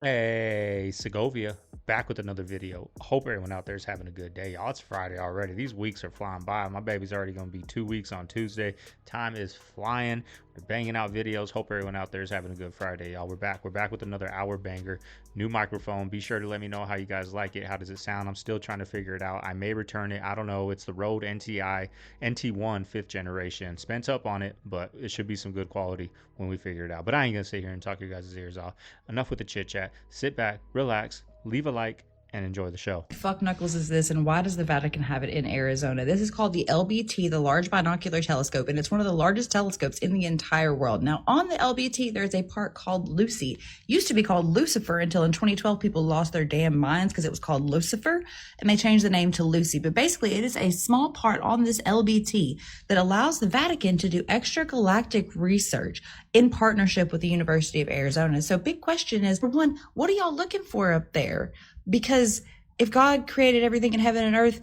Hey, Segovia, back with another video. Hope everyone out there is having a good day. Y'all, it's Friday already. These weeks are flying by. My baby's already going to be 2 weeks on Tuesday. Time is flying. We're banging out videos. Hope everyone out there is having a good Friday, y'all. We're back. We're back with another hour banger. New microphone. Be sure to let me know how you guys like it. How does it sound? I'm still trying to figure it out. I may return it. I don't know. It's the Rode NT1 5th generation. Spent up on it, but it should be some good quality when we figure it out. But I ain't going to sit here and talk your guys' ears off. Enough with the chit chat. Sit back, relax, leave a like, and enjoy the show. Fuck knuckles is this, and why does the Vatican have it in Arizona? This is called the LBT, the Large Binocular Telescope, and it's one of the largest telescopes in the entire world. Now, on the LBT, there's a part called Lucy. Used to be called Lucifer until in 2012 people lost their damn minds because it was called Lucifer, and they changed the name to Lucy. But basically, it is a small part on this LBT that allows the Vatican to do extragalactic research in partnership with the University of Arizona. So big question is, for one, what are y'all looking for up there? Because if God created everything in heaven and earth,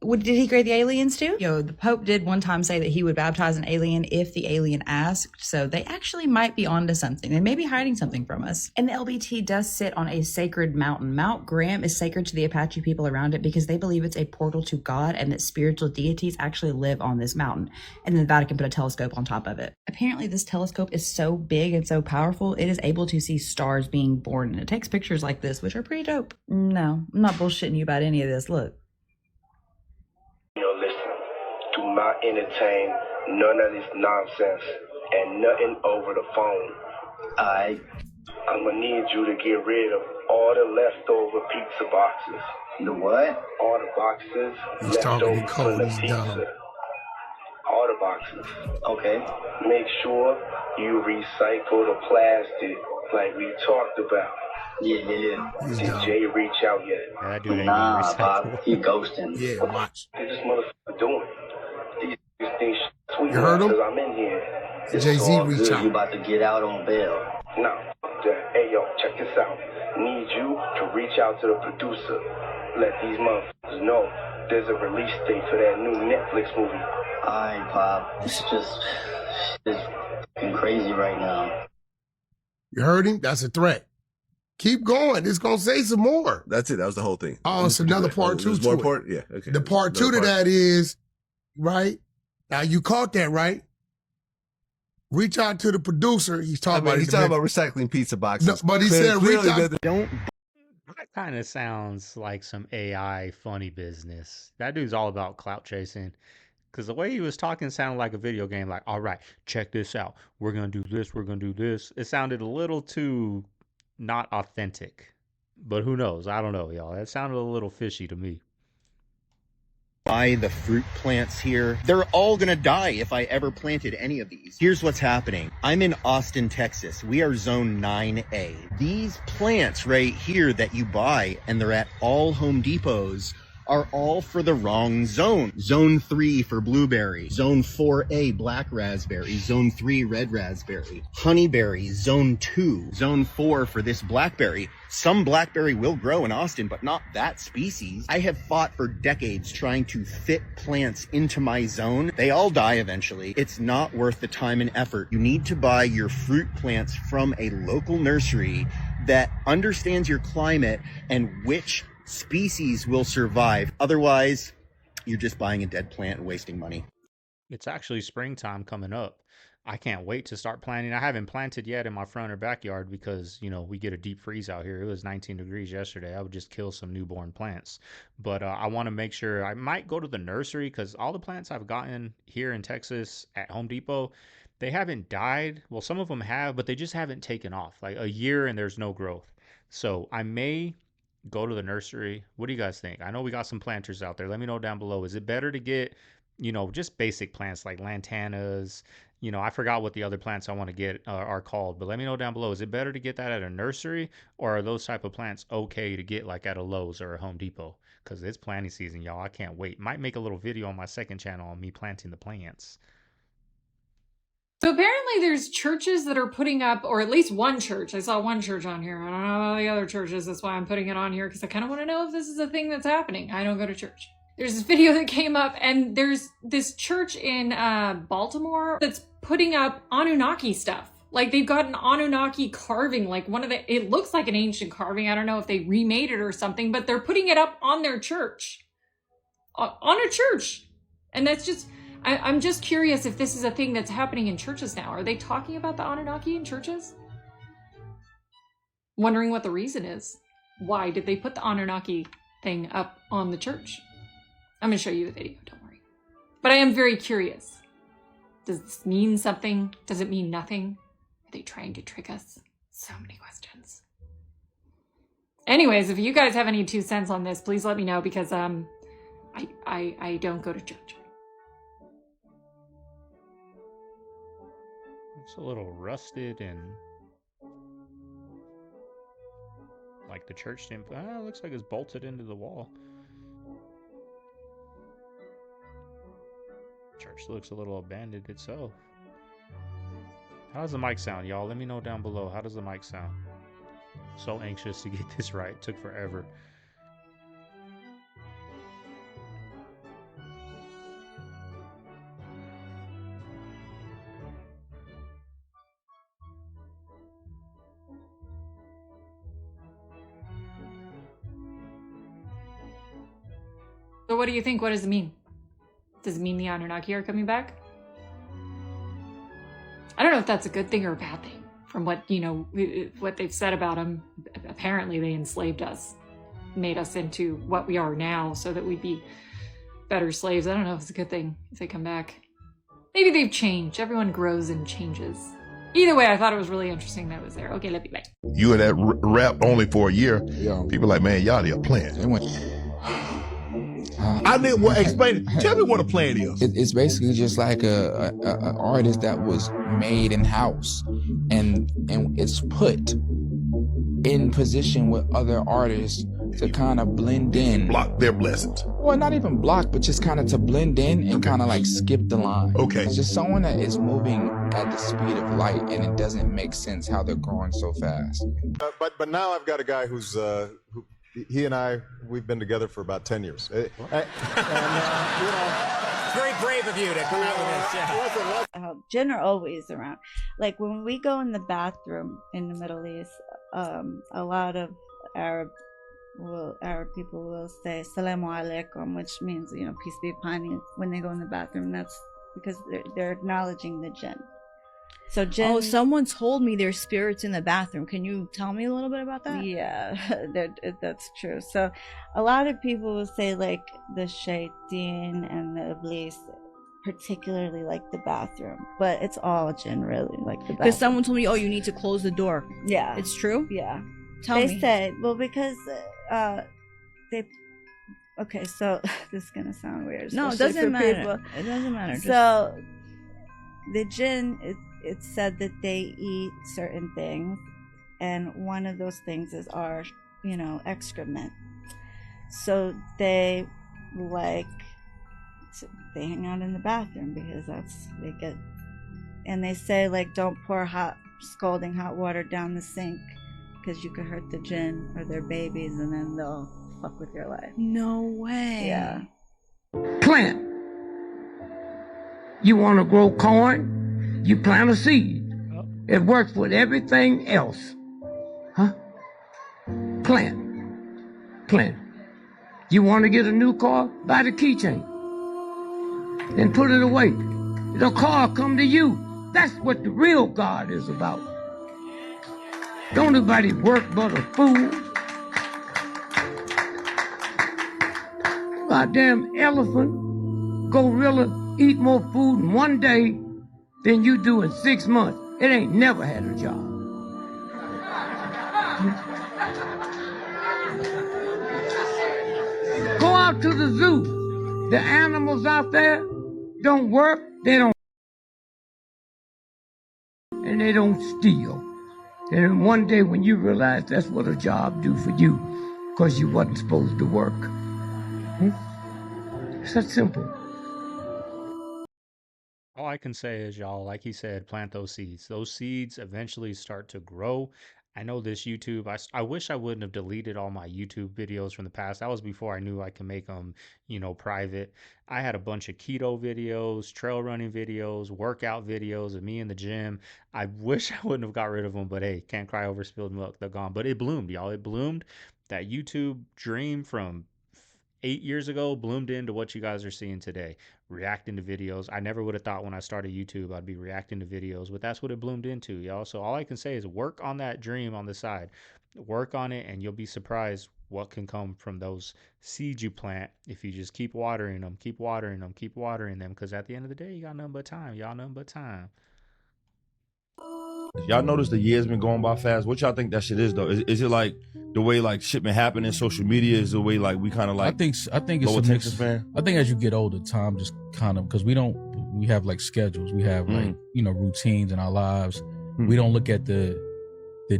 did he create the aliens too? The Pope did one time say that he would baptize an alien if the alien asked. So they actually might be onto something. They may be hiding something from us. And the LBT does sit on a sacred mountain. Mount Graham is sacred to the Apache people around it because they believe it's a portal to God and that spiritual deities actually live on this mountain. And then the Vatican put a telescope on top of it. Apparently this telescope is so big and so powerful, it is able to see stars being born. And it takes pictures like this, which are pretty dope. No, I'm not bullshitting you about any of this. Look. Listen, do not entertain none of this nonsense and nothing over the phone. I'm gonna need you to get rid of all the leftover pizza boxes. The what? All the boxes He's left talking over in from code. the He's pizza. dumb. All the boxes. Okay. Make sure you recycle the plastic like we talked about. Yeah. He's Did dumb. Jay reach out yet? Yeah, that dude ain't Nah, gonna Bob, recycle. he ghosting. Yeah, watch. What this motherfucker doing? These things sweet You heard him? because I'm in here. It's Jay-Z all reach good. out. You about to get out on bail. No. Hey, yo, check this out. Need you to reach out to the producer. Let these motherfuckers know there's a release date for that new Netflix movie. Alright, Pop. It's fucking crazy right now. You heard him? That's a threat. Keep going. It's going to say some more. That's it. That was the whole thing. Oh, it's another part two There's more to it. part? Yeah. Okay. The part two to that is, right? Now, you caught that, right? Reach out to the producer. He's talking about He's talking about recycling pizza boxes. No, but he said reach Clearly, out. That kind of sounds like some AI funny business. That dude's all about clout chasing. Because the way he was talking sounded like a video game. Like, all right, check this out. We're going to do this. We're going to do this. It sounded a little too not authentic. But who knows? I don't know, y'all. That sounded a little fishy to me. Buy the fruit plants here. They're all gonna die if I ever planted any of these. Here's what's happening. I'm in Austin, Texas. We are zone 9A. These plants right here that you buy, and they're at all Home Depots, are all for the wrong zone. Zone 3 for blueberry, zone 4A black raspberry, zone 3 red raspberry, honeyberry, zone 2, zone 4 for this blackberry. Some blackberry will grow in Austin, but not that species. I have fought for decades trying to fit plants into my zone. They all die eventually. It's not worth the time and effort. You need to buy your fruit plants from a local nursery that understands your climate and which species will survive. Otherwise, you're just buying a dead plant and wasting money. It's actually springtime coming up. I can't wait to start planting. I haven't planted yet in my front or backyard because, we get a deep freeze out here. It was 19 degrees yesterday. I would just kill some newborn plants. But I want to make sure I might go to the nursery because all the plants I've gotten here in Texas at Home Depot, they haven't died. Well, some of them have, but they just haven't taken off. Like a year and there's no growth. So I may go to the nursery. What do you guys think? I know we got some planters out there. Let me know down below. Is it better to get, just basic plants like lantanas? I forgot what the other plants I want to get are called, but let me know down below. Is it better to get that at a nursery, or are those type of plants okay to get like at a Lowe's or a Home Depot? Because it's planting season, y'all. I can't wait. Might make a little video on my second channel on me planting the plants. So apparently there's churches that are putting up, or at least one church. I saw one church on here. I don't know about the other churches. That's why I'm putting it on here, because I kind of want to know if this is a thing that's happening. I don't go to church. There's this video that came up, and there's this church in Baltimore that's putting up Anunnaki stuff. Like they've got an Anunnaki carving, like it looks like an ancient carving. I don't know if they remade it or something, but they're putting it up on their church. On a church. And that's just, I'm just curious if this is a thing that's happening in churches now. Are they talking about the Anunnaki in churches? Wondering what the reason is. Why did they put the Anunnaki thing up on the church? I'm going to show you the video, don't worry. But I am very curious. Does this mean something? Does it mean nothing? Are they trying to trick us? So many questions. Anyways, if you guys have any 2 cents on this, please let me know, because I don't go to church. It's a little rusted and like the church didn't. It looks like it's bolted into the wall. Church looks a little abandoned itself. How does the mic sound, y'all? Let me know down below. How does the mic sound? So anxious to get this right. It took forever. So what do you think? What does it mean? Does it mean the Anunnaki are coming back? I don't know if that's a good thing or a bad thing. From what, what they've said about them, apparently they enslaved us, made us into what we are now so that we'd be better slaves. I don't know if it's a good thing if they come back. Maybe they've changed. Everyone grows and changes. Either way, I thought it was really interesting that it was there. Okay, let me back. You and that rap only for a year. Yeah. People like, man, y'all are playing. I didn't explain it. Tell me what a plant is. It's basically just like a artist that was made in house, and it's put in position with other artists to kind of blend in. Block their blessings. Well, not even block, but just kind of to blend in and kind of like skip the line. Okay. It's just someone that is moving at the speed of light, and it doesn't make sense how they're growing so fast. But now I've got a guy who's he and we've been together for about 10 years. It's very brave of you to come out with this. Yeah. Jinn are always around. Like when we go in the bathroom in the Middle East, a lot of Arab people will say "Salamu alaikum," which means peace be upon you when they go in the bathroom. That's because they're acknowledging the Jinn. So Jinn. Oh, someone told me there's spirits in the bathroom. Can you tell me a little bit about that? Yeah, that's true. So a lot of people will say like the shaitan and the iblis particularly like the bathroom, but it's all Jinn really, like the bathroom. Because someone told me, oh, you need to close the door. Yeah. It's true? Yeah. Tell me. They said, well, because okay, so this is gonna sound weird. No, it doesn't matter. People. It doesn't matter. So the Jinn, it's said that they eat certain things, and one of those things is our, excrement. So they they hang out in the bathroom because and they say like don't pour scalding hot water down the sink because you could hurt the Jinn or their babies, and then they'll fuck with your life. No way. Yeah. Plant. You want to grow corn? You plant a seed. It works with everything else. Huh? Plant. You want to get a new car? Buy the keychain. Then put it away. The car come to you. That's what the real God is about. Don't nobody work but a fool. Goddamn elephant, gorilla eat more food in one day than you do in 6 months. It ain't never had a job. Go out to the zoo. The animals out there don't work, they don't, and they don't steal. And then one day when you realize that's what a job do for you, because you wasn't supposed to work. It's that simple. All I can say is, y'all, like he said, plant those seeds. Those seeds eventually start to grow I know this YouTube, I wish I wouldn't have deleted all my YouTube videos from the past. That was before I knew I could make them, private. I had a bunch of keto videos, trail running videos, workout videos of me in the gym. I wish I wouldn't have got rid of them, but hey, can't cry over spilled milk. They're gone. But it bloomed, y'all. It bloomed. That YouTube dream from 8 years ago bloomed into what you guys are seeing today. Reacting to videos. I never would have thought when I started YouTube I'd be reacting to videos, but that's what it bloomed into, y'all. So all I can say is work on that dream on the side. Work on it, and you'll be surprised what can come from those seeds you plant if you just keep watering them, keep watering them, keep watering them. Because at the end of the day, you got nothing but time. Y'all nothing but time. Y'all notice the years been going by fast. What y'all think that shit is though? Is it like the way like shit been happening? Social media is the way like we kind of like. I think it's a mix. I think as you get older, time just kind of, because we have like schedules, we have like routines in our lives. We don't look at the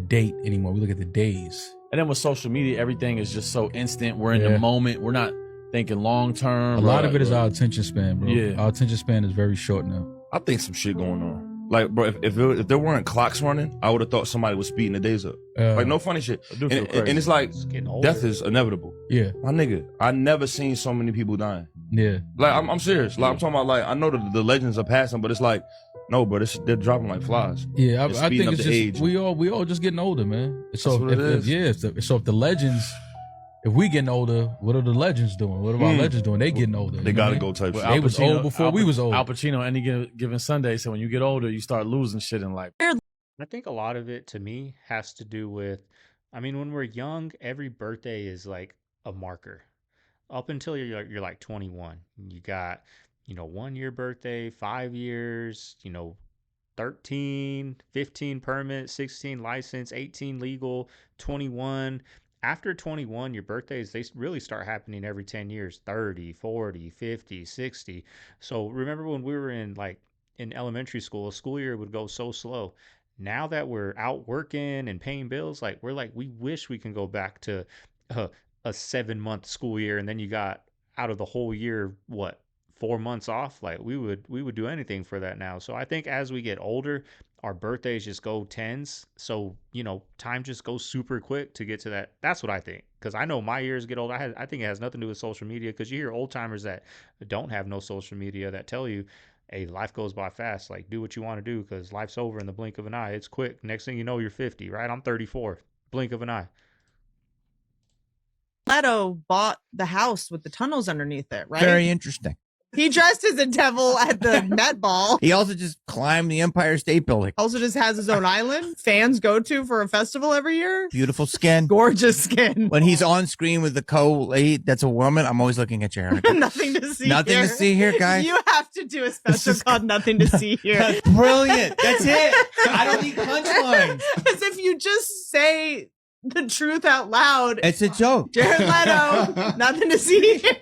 date anymore. We look at the days. And then with social media, everything is just so instant. We're in the moment. We're not thinking long term. A lot of it is our attention span, bro. Yeah, our attention span is very short now. I think some shit going on. Like, bro, if there weren't clocks running, I would have thought somebody was speeding the days up. Like, no funny shit. And it's like, death is inevitable. Yeah. My nigga, I never seen so many people dying. Yeah. Like, I'm serious. Like, I'm talking about, like, I know the legends are passing, but it's like, no, bro, they're dropping like flies. Yeah, I think it's just, age. we all just getting older, man. So if the legends, if we getting older, what are the legends doing? What are our legends doing? They getting older. They gotta go type shit. They was old before we was old. Al Pacino, any given Sunday. So when you get older, you start losing shit in life. I think a lot of it to me has to do with, when we're young, every birthday is like a marker. Up until you're like 21, you got 1 year birthday, 5 years, 13, 15 permit, 16 license, 18 legal, 21. After 21, your birthdays, they really start happening every 10 years, 30, 40, 50, 60. So remember when we were in elementary school, a school year would go so slow. Now that we're out working and paying bills, we wish we can go back to a 7-month school year. And then you got out of the whole year, 4 months off? Like we would do anything for that now. So I think as we get older, our birthdays just go tens. So, time just goes super quick to get to that. That's what I think. Because I know my years get old. I think it has nothing to do with social media. Because you hear old timers that don't have no social media that tell you, hey, life goes by fast. Like, do what you want to do because life's over in the blink of an eye. It's quick. Next thing you know, you're 50, right? I'm 34. Blink of an eye. Leto bought the house with the tunnels underneath it, right? Very interesting. He dressed as a devil at the Met Ball. He also just climbed the Empire State Building. Also just has his own island fans go to for a festival every year. Beautiful skin. Gorgeous skin. When he's on screen with the co-lead, that's a woman, I'm always looking at your hair. Nothing to see Nothing here. to see here, guys. You have to do a special called Nothing to See Here. That's brilliant. That's it. I don't need punchlines. As if you just say the truth out loud. It's a joke. Jared Leto, nothing to see here.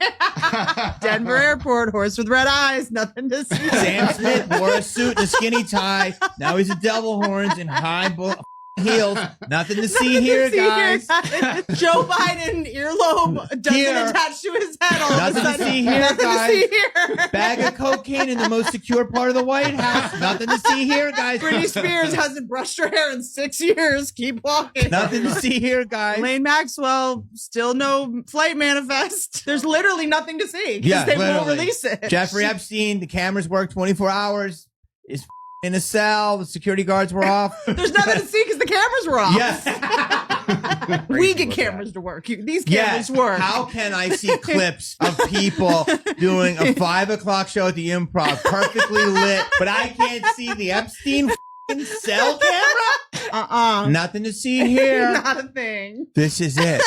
Denver Airport, horse with red eyes, nothing to see. Sam Smith wore a suit and a skinny tie. Now he's a devil horns and high heels. Nothing to see here, guys. Joe Biden earlobe doesn't attach to his head. All Nothing of a sudden. to see here, Nothing guys. to see here. Bag of cocaine in the most secure part of the White House. Nothing to see here, guys. Britney Spears hasn't brushed her hair in 6 years. Keep walking. Nothing to see here, guys. Lane Maxwell, still no flight manifest. There's literally nothing to see because Yeah, they won't literally. release it. Jeffrey Epstein, the cameras work 24 hours. Is in a cell. The security guards were off. There's nothing to see because the cameras were off. Yes. We get cameras to work. These cameras work. How can I see clips of people doing a 5 o'clock show at the Improv, perfectly lit, but I can't see the Epstein cell camera? Nothing to see here. Not a thing. This is it.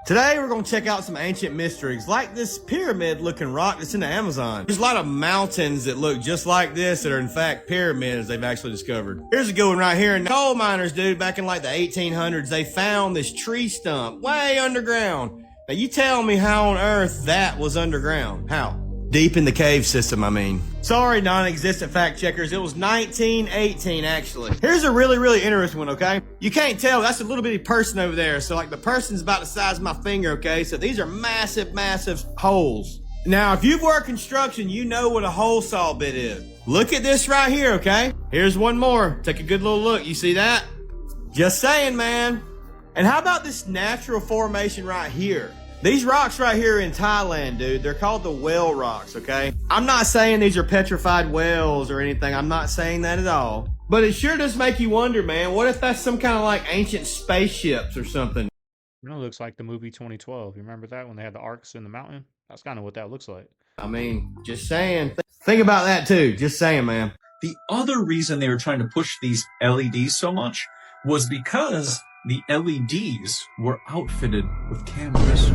Today we're going to check out some ancient mysteries like this pyramid looking rock that's in the Amazon. There's a lot of mountains that look just like this that are in fact pyramids they've actually discovered. Here's a good one right here. And coal miners, dude, back in like the 1800s, they found this tree stump way underground. Now you tell me how on earth that was underground. How? Deep in the cave system, I mean. Sorry, non-existent fact checkers. It was 1918, actually. Here's a really, really interesting one, okay? You can't tell. That's a little bitty person over there. So, like, the person's about the size of my finger, okay? So these are massive, massive holes. Now, if you've worked construction, you know what a hole saw bit is. Look at this right here, okay? Here's one more. Take a good little look. You see that? Just saying, man. And how about this natural formation right here? These rocks right here in Thailand, dude, they're called the whale rocks, okay? I'm not saying these are petrified whales or anything. I'm not saying that at all. But it sure does make you wonder, man. What if that's some kind of like ancient spaceships or something? You know, it looks like the movie 2012. You remember that when they had the arcs in the mountain? That's kind of what that looks like. I mean, just saying. Think about that too. Just saying, man. The other reason they were trying to push these LEDs so much was because the LEDs were outfitted with cameras.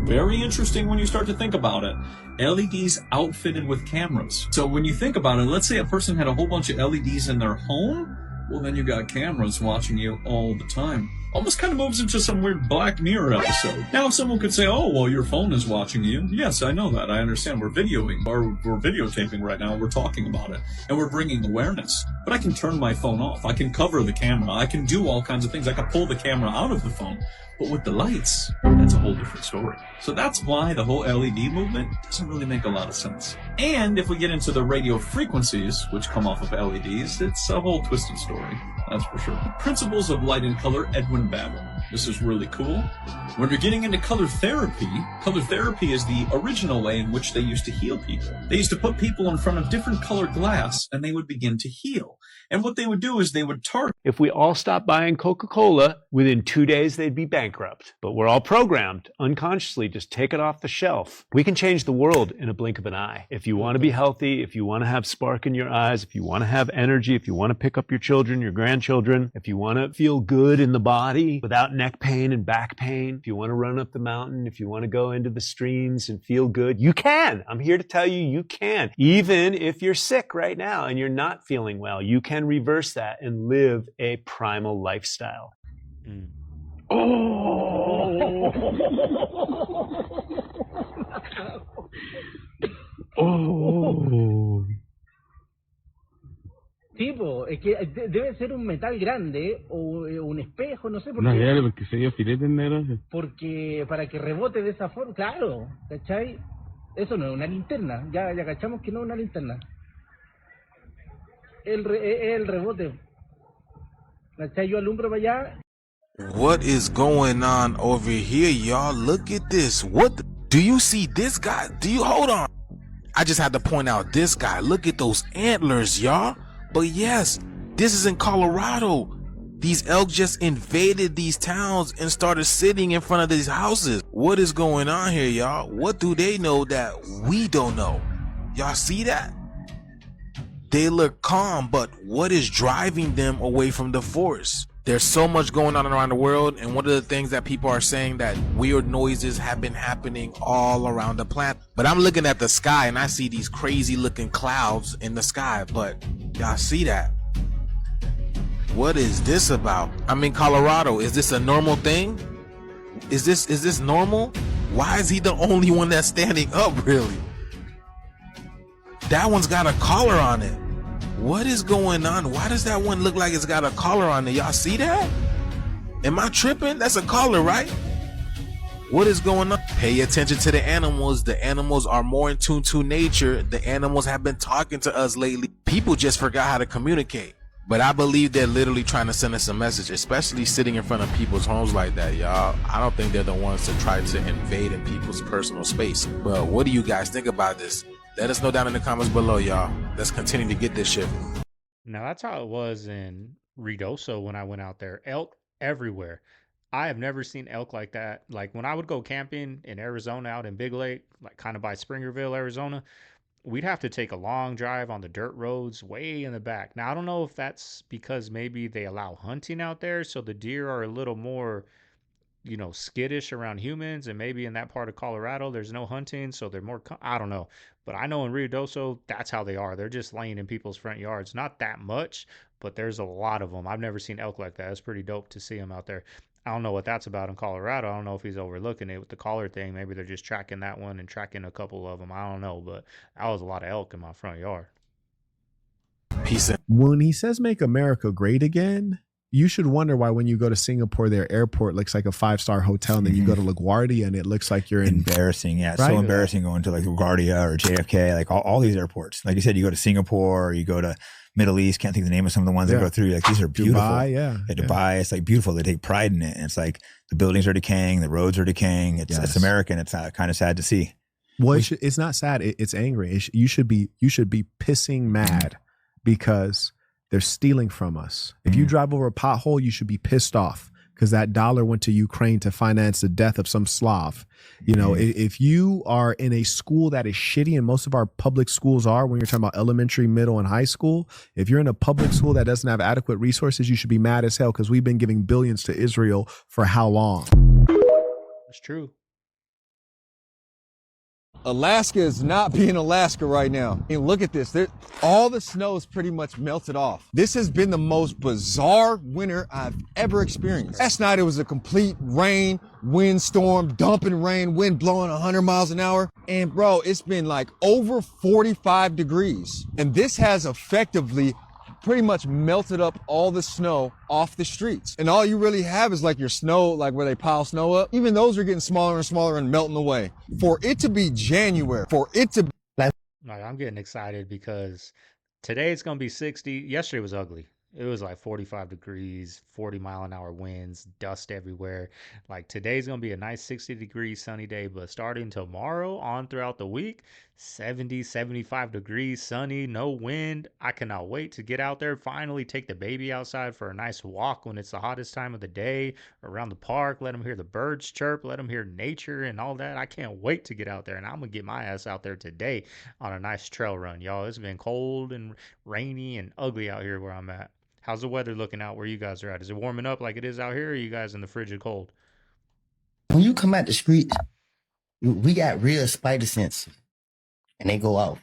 Very interesting when you start to think about it. LEDs outfitted with cameras. So when you think about it, let's say a person had a whole bunch of LEDs in their home. Well, then you got cameras watching you all the time. Almost kind of moves into some weird Black Mirror episode. Now, someone could say, oh, well, your phone is watching you. Yes, I know that. I understand. We're videoing, or we're videotaping right now. We're talking about it, and we're bringing awareness. But I can turn my phone off. I can cover the camera. I can do all kinds of things. I can pull the camera out of the phone. But with the lights, that's a whole different story. So that's why the whole LED movement doesn't really make a lot of sense. And if we get into the radio frequencies, which come off of LEDs, it's a whole twisted story. That's for sure. Principles of Light and Color, Edwin Barron. This is really cool. When we're getting into color therapy is the original way in which they used to heal people. They used to put people in front of different colored glass and they would begin to heal. And what they would do is they would target. If we all stopped buying Coca-Cola, within 2 days they'd be bankrupt. But we're all programmed, unconsciously, just take it off the shelf. We can change the world in a blink of an eye. If you want to be healthy, if you want to have spark in your eyes, if you want to have energy, if you want to pick up your children, your grandchildren, if you want to feel good in the body without neck pain and back pain, if you want to run up the mountain, if you want to go into the streams and feel good, you can. I'm here to tell you, you can. Even if you're sick right now and you're not feeling well, you can reverse that and live a primal lifestyle. Oh. Oh. Tipo, es que debe ser un metal grande o un espejo, no sé por No, qué. ya, porque se dio filete en negro. Porque para que rebote de esa forma, claro, ¿cachai? Eso no es una linterna, ya cachamos que no es una linterna. El rebote. ¿Cachai? Yo alumbro para allá. What is going on over here, y'all? Look at this. What do you see this guy? Hold on. I just had to point out this guy. Look at those antlers, y'all. But yes, this is in Colorado. These elk just invaded these towns and started sitting in front of these houses. What is going on here, y'all? What do they know that we don't know? Y'all see that? They look calm, but what is driving them away from the forest? There's so much going on around the world, and one of the things that people are saying that weird noises have been happening all around the planet. But I'm looking at the sky and I see these crazy looking clouds in the sky, but y'all see that? What is this about? I'm in Colorado. Is this a normal thing? Is this normal? Why is he the only one that's standing up, really? That one's got a collar on it. What is going on? Why does that one look like it's got a collar on it? Y'all see that? Am I tripping? That's a collar, right? What is going on? Pay attention to the animals. The animals are more in tune to nature. The animals have been talking to us lately. People just forgot how to communicate. But I believe they're literally trying to send us a message, especially sitting in front of people's homes like that, y'all. I don't think they're the ones to try to invade in people's personal space. But what do you guys think about this? Let us know down in the comments below, y'all. Let's continue to get this shit. Now, that's how it was in Ruidoso when I went out there. Elk everywhere. I have never seen elk like that. Like when I would go camping in Arizona out in Big Lake, like kind of by Springerville, Arizona, we'd have to take a long drive on the dirt roads way in the back. Now, I don't know if that's because maybe they allow hunting out there, so the deer are a little more, you know, skittish around humans, and maybe in that part of Colorado there's no hunting, so they're more, I don't know. But I know in Ruidoso, that's how they are. They're just laying in people's front yards. Not that much, but there's a lot of them. I've never seen elk like that. It's pretty dope to see them out there. I don't know what that's about in Colorado. I don't know if he's overlooking it with the collar thing. Maybe they're just tracking that one and tracking a couple of them. I don't know, but that was a lot of elk in my front yard. Peace. When he says make America great again, you should wonder why when you go to Singapore, their airport looks like a 5-star hotel, and then you go to LaGuardia and it looks like you're in embarrassing. Yeah, it's right? so embarrassing going to like LaGuardia or JFK, like all these airports. Like you said, you go to Singapore, or you go to Middle East. Can't think of the name of some of the ones that go through. Like these are beautiful. Dubai, yeah. Dubai, it's like beautiful. They take pride in it. And it's like the buildings are decaying, the roads are decaying. It's American. It's kind of sad to see. Well, it's not sad. It's angry. You should be pissing mad because they're stealing from us. If you drive over a pothole, you should be pissed off because that dollar went to Ukraine to finance the death of some Slav. You know, if you are in a school that is shitty, and most of our public schools are, when you're talking about elementary, middle, and high school, if you're in a public school that doesn't have adequate resources, you should be mad as hell because we've been giving billions to Israel for how long? That's true. Alaska is not being Alaska right now. And look at this. All the snow is pretty much melted off. This has been the most bizarre winter I've ever experienced. Last night it was a complete rain, windstorm, dumping rain, wind blowing 100 miles an hour. And bro, it's been like over 45 degrees. And this has effectively pretty much melted up all the snow off the streets. And all you really have is like your snow, like where they pile snow up. Even those are getting smaller and smaller and melting away. For it to be January, for it to be Like, I'm getting excited because today it's going to be 60. Yesterday was ugly. It was like 45 degrees, 40-mile-an-hour winds, dust everywhere. Like today's going to be a nice 60-degree sunny day, but starting tomorrow on throughout the week, 70, 75 degrees, sunny, no wind. I cannot wait to get out there, finally take the baby outside for a nice walk when it's the hottest time of the day, around the park, let them hear the birds chirp, let them hear nature and all that. I can't wait to get out there, and I'm going to get my ass out there today on a nice trail run, y'all. It's been cold and rainy and ugly out here where I'm at. How's the weather looking out where you guys are at? Is it warming up like it is out here, or are you guys in the frigid cold? When you come out the street, we got real spider sense. And they go out.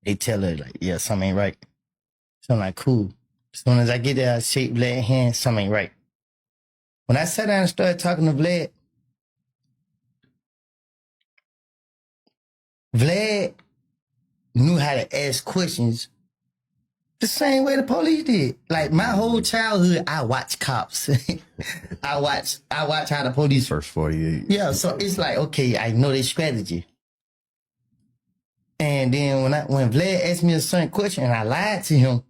They tell her, like, yeah, something ain't right. So I'm like, cool. As soon as I get there, I shake Vlad's hand, something ain't right. When I sat down and started talking to Vlad, Vlad knew how to ask questions the same way the police did. Like my whole childhood, I watched cops. I watch how the police first 48. Yeah, so it's like, okay, I know their strategy. And then when Vlad asked me a certain question and I lied to him,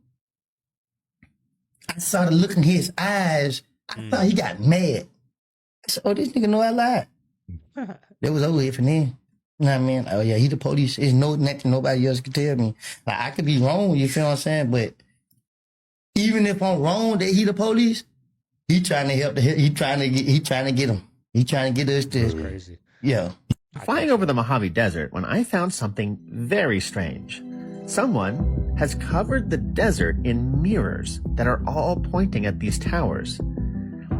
I saw the look in his eyes. I thought he got mad. I said, oh, this nigga know I lied. That was over with for them. You know what I mean? Oh yeah, he the police. There's nothing nobody else can tell me. Like I could be wrong, you feel what I'm saying? But even if I'm wrong that he the police, he trying to help he trying to get him. He trying to get us to. That's crazy. Yeah. Flying over the Mojave Desert when I found something very strange. Someone has covered the desert in mirrors that are all pointing at these towers.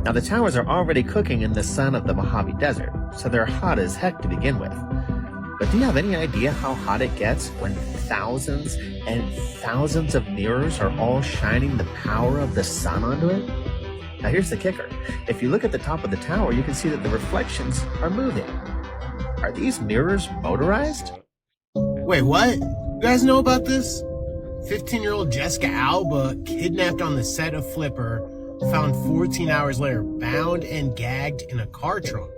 Now the towers are already cooking in the sun of the Mojave Desert, so they're hot as heck to begin with. But do you have any idea how hot it gets when thousands and thousands of mirrors are all shining the power of the sun onto it? Now here's the kicker. If you look at the top of the tower, you can see that the reflections are moving. Are these mirrors motorized? Wait, what? You guys know about this? 15-year-old Jessica Alba kidnapped on the set of Flipper, found 14 hours later bound and gagged in a car trunk.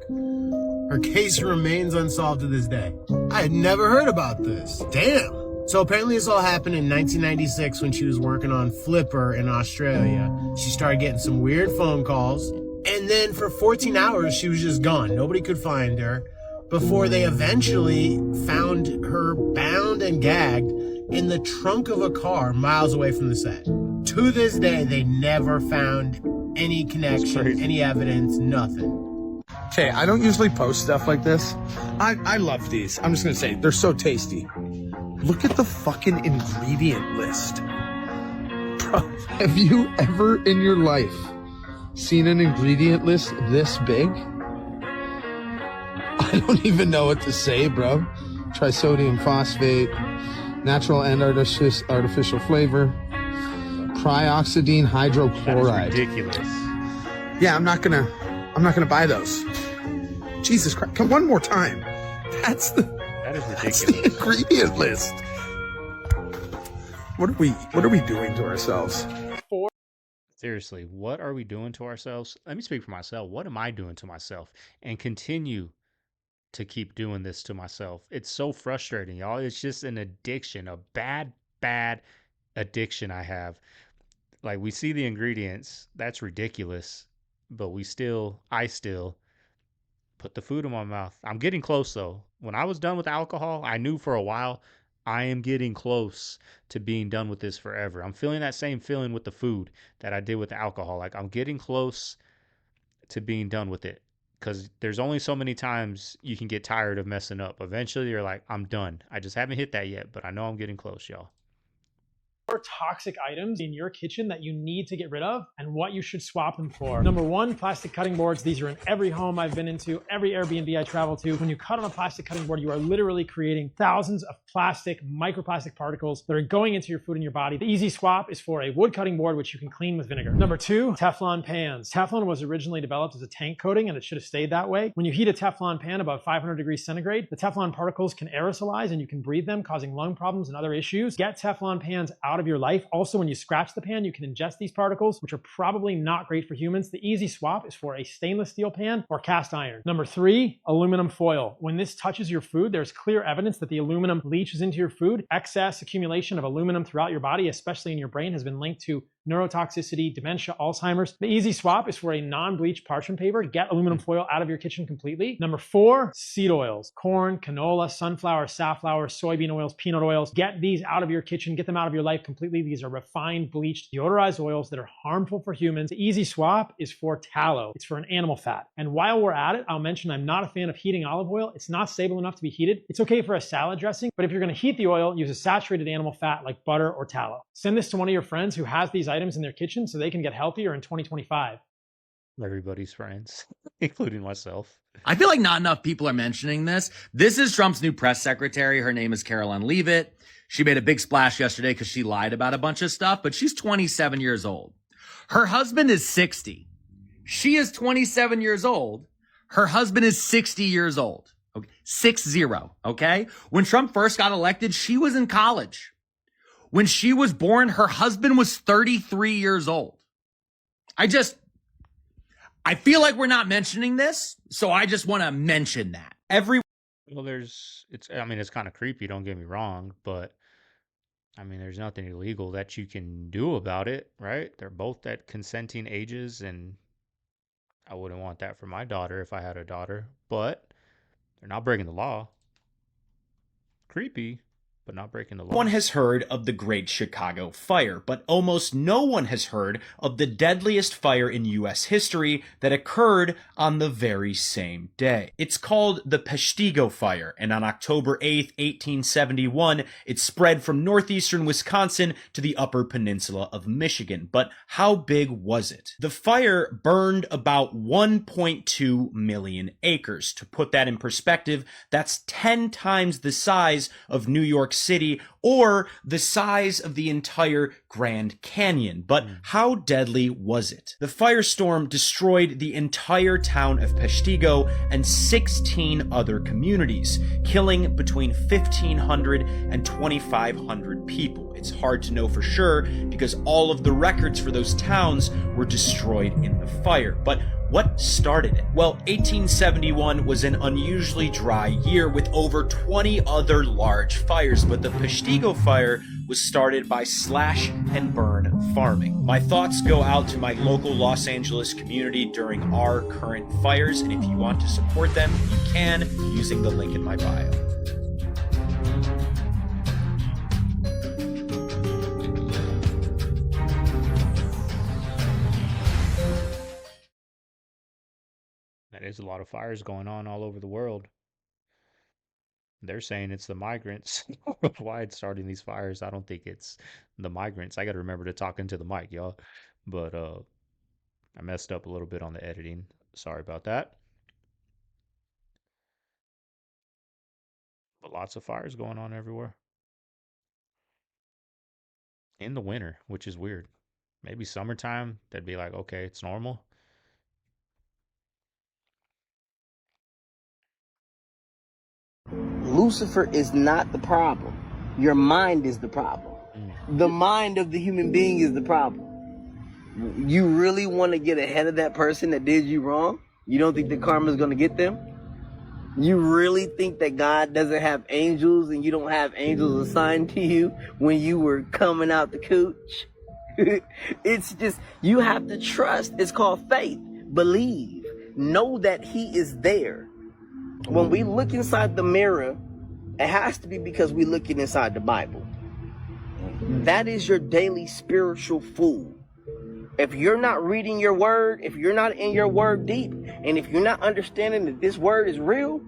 Her case remains unsolved to this day. I had never heard about this. Damn. So apparently this all happened in 1996 when she was working on Flipper in Australia. She started getting some weird phone calls, and then for 14 hours she was just gone. Nobody could find her before they eventually found her bound and gagged in the trunk of a car miles away from the set. To this day, they never found any connection, any evidence, nothing. Okay, I don't usually post stuff like this. I love these. I'm just gonna say, they're so tasty. Look at the fucking ingredient list. Bro, have you ever in your life seen an ingredient list this big? I don't even know what to say, bro. Trisodium phosphate, natural and artificial flavor, trioxidine hydrochloride. That is ridiculous. Yeah, I'm not gonna buy those. Jesus Christ! Come one more time. That is ridiculous. That's the ingredient list. What are we doing to ourselves? Seriously, what are we doing to ourselves? Let me speak for myself. What am I doing to myself? And continue to keep doing this to myself. It's so frustrating, y'all. It's just an addiction, a bad addiction I have. Like, we see the ingredients, that's ridiculous, but I still put the food in my mouth. I'm getting close though. When I was done with alcohol, I knew for a while I am getting close to being done with this forever. I'm feeling that same feeling with the food that I did with the alcohol. Like, I'm getting close to being done with it, because there's only so many times you can get tired of messing up. Eventually you're like, I'm done. I just haven't hit that yet, but I know I'm getting close, y'all. Toxic items in your kitchen that you need to get rid of and what you should swap them for. Number one, plastic cutting boards. These are in every home I've been into, every Airbnb I travel to. When you cut on a plastic cutting board, you are literally creating thousands of microplastic particles that are going into your food and your body. The easy swap is for a wood cutting board, which you can clean with vinegar. Number two, Teflon pans. Teflon was originally developed as a tank coating, and it should have stayed that way. When you heat a Teflon pan above 500 degrees centigrade, the Teflon particles can aerosolize and you can breathe them, causing lung problems and other issues. Get Teflon pans out of your life. Also, when you scratch the pan, you can ingest these particles, which are probably not great for humans. The easy swap is for a stainless steel pan or cast iron. Number three, aluminum foil. When this touches your food, there's clear evidence that the aluminum leaches into your food. Excess accumulation of aluminum throughout your body, especially in your brain, has been linked to neurotoxicity, dementia, Alzheimer's. The easy swap is for a non-bleached parchment paper. Get aluminum foil out of your kitchen completely. Number four, seed oils. Corn, canola, sunflower, safflower, soybean oils, peanut oils. Get these out of your kitchen. Get them out of your life completely. These are refined, bleached, deodorized oils that are harmful for humans. The easy swap is for tallow. It's for an animal fat. And while we're at it, I'll mention I'm not a fan of heating olive oil. It's not stable enough to be heated. It's okay for a salad dressing, but if you're going to heat the oil, use a saturated animal fat like butter or tallow. Send this to one of your friends who has these items in their kitchen so they can get healthier in 2025. Everybody's friends, including myself. I feel like not enough people are mentioning this. This is Trump's new press secretary. Her name is Caroline Leavitt. She made a big splash yesterday because she lied about a bunch of stuff, but she's 27 years old. Her husband is 60. She is 27 years old. Her husband is 60 years old. Okay. 60. Okay. When Trump first got elected, she was in college. When she was born, her husband was 33 years old. I feel like we're not mentioning this, so I just want to mention that. Well, it's kind of creepy, don't get me wrong, but I mean, there's nothing illegal that you can do about it, right? They're both at consenting ages, and I wouldn't want that for my daughter if I had a daughter, but they're not breaking the law. Creepy, but not breaking the law. One has heard of the Great Chicago Fire, but almost no one has heard of the deadliest fire in U.S. history that occurred on the very same day. It's called the Peshtigo Fire, and on October 8th, 1871, it spread from northeastern Wisconsin to the upper peninsula of Michigan. But how big was it? The fire burned about 1.2 million acres. To put that in perspective, that's 10 times the size of New York City or the size of the entire Grand Canyon. But how deadly was it? The firestorm destroyed the entire town of Peshtigo and 16 other communities, killing between 1,500 and 2,500 people. It's hard to know for sure because all of the records for those towns were destroyed in the fire. But what started it? Well, 1871 was an unusually dry year with over 20 other large fires, but the Peshtigo fire was started by slash and burn farming. My thoughts go out to my local Los Angeles community during our current fires, and if you want to support them, you can using the link in my bio. There's a lot of fires going on all over the world. They're saying it's the migrants worldwide starting these fires. I don't think it's the migrants. I got to remember to talk into the mic, y'all. But I messed up a little bit on the editing. Sorry about that. But lots of fires going on everywhere. In the winter, which is weird. Maybe summertime, they'd be like, okay, it's normal. Lucifer is not the problem. Your mind is the problem. The mind of the human being is the problem. You really want to get ahead of that person that did you wrong? You don't think the karma is going to get them? You really think that God doesn't have angels and you don't have angels assigned to you when you were coming out the cooch? It's just, you have to trust. It's called faith. Believe. Know that he is there. When we look inside the mirror, it has to be because we're looking inside the Bible. That is your daily spiritual food. If you're not reading your word, if you're not in your word deep, and if you're not understanding that this word is real,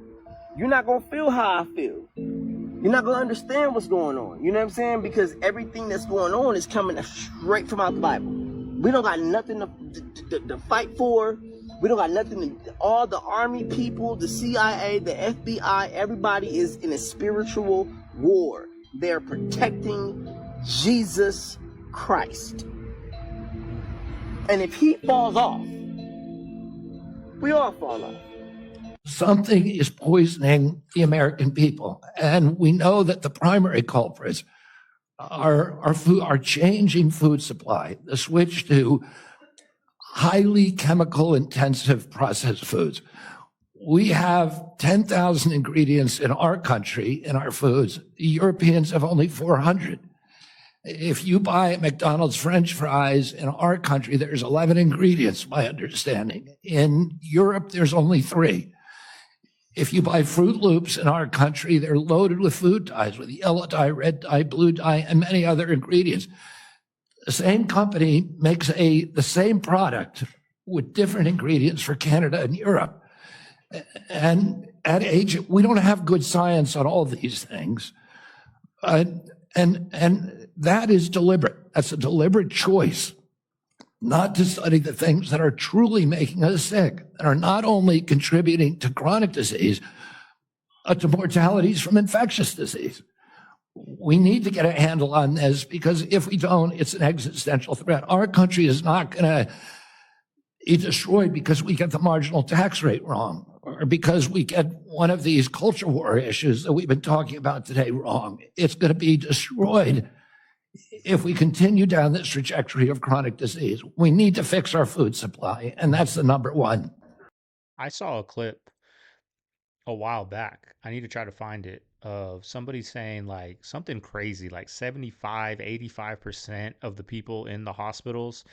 you're not going to feel how I feel. You're not going to understand what's going on. You know what I'm saying? Because everything that's going on is coming straight from out the Bible. We don't got nothing to fight for. We don't got nothing to, all the army people, the CIA, the FBI, everybody is in a spiritual war. They're protecting Jesus Christ. And if he falls off, we all fall off. Something is poisoning the American people. And we know that the primary culprits are our changing food supply, the switch to highly chemical intensive processed foods. We have 10,000 ingredients in our country, in our foods. The Europeans have only 400. If you buy McDonald's French fries in our country, there's 11 ingredients, my understanding. In Europe, there's only 3. If you buy Fruit Loops in our country, they're loaded with food dyes, with yellow dye, red dye, blue dye, and many other ingredients. The same company makes the same product with different ingredients for Canada and Europe. And at age, we don't have good science on all these things. And that is deliberate. That's a deliberate choice not to study the things that are truly making us sick, that are not only contributing to chronic disease, but to mortalities from infectious disease. We need to get a handle on this, because if we don't, it's an existential threat. Our country is not going to be destroyed because we get the marginal tax rate wrong, or because we get one of these culture war issues that we've been talking about today wrong. It's going to be destroyed if we continue down this trajectory of chronic disease. We need to fix our food supply, and that's the number one. I saw a clip a while back. I need to try to find it, of somebody saying like something crazy, like 75, 85% of the people in the hospitals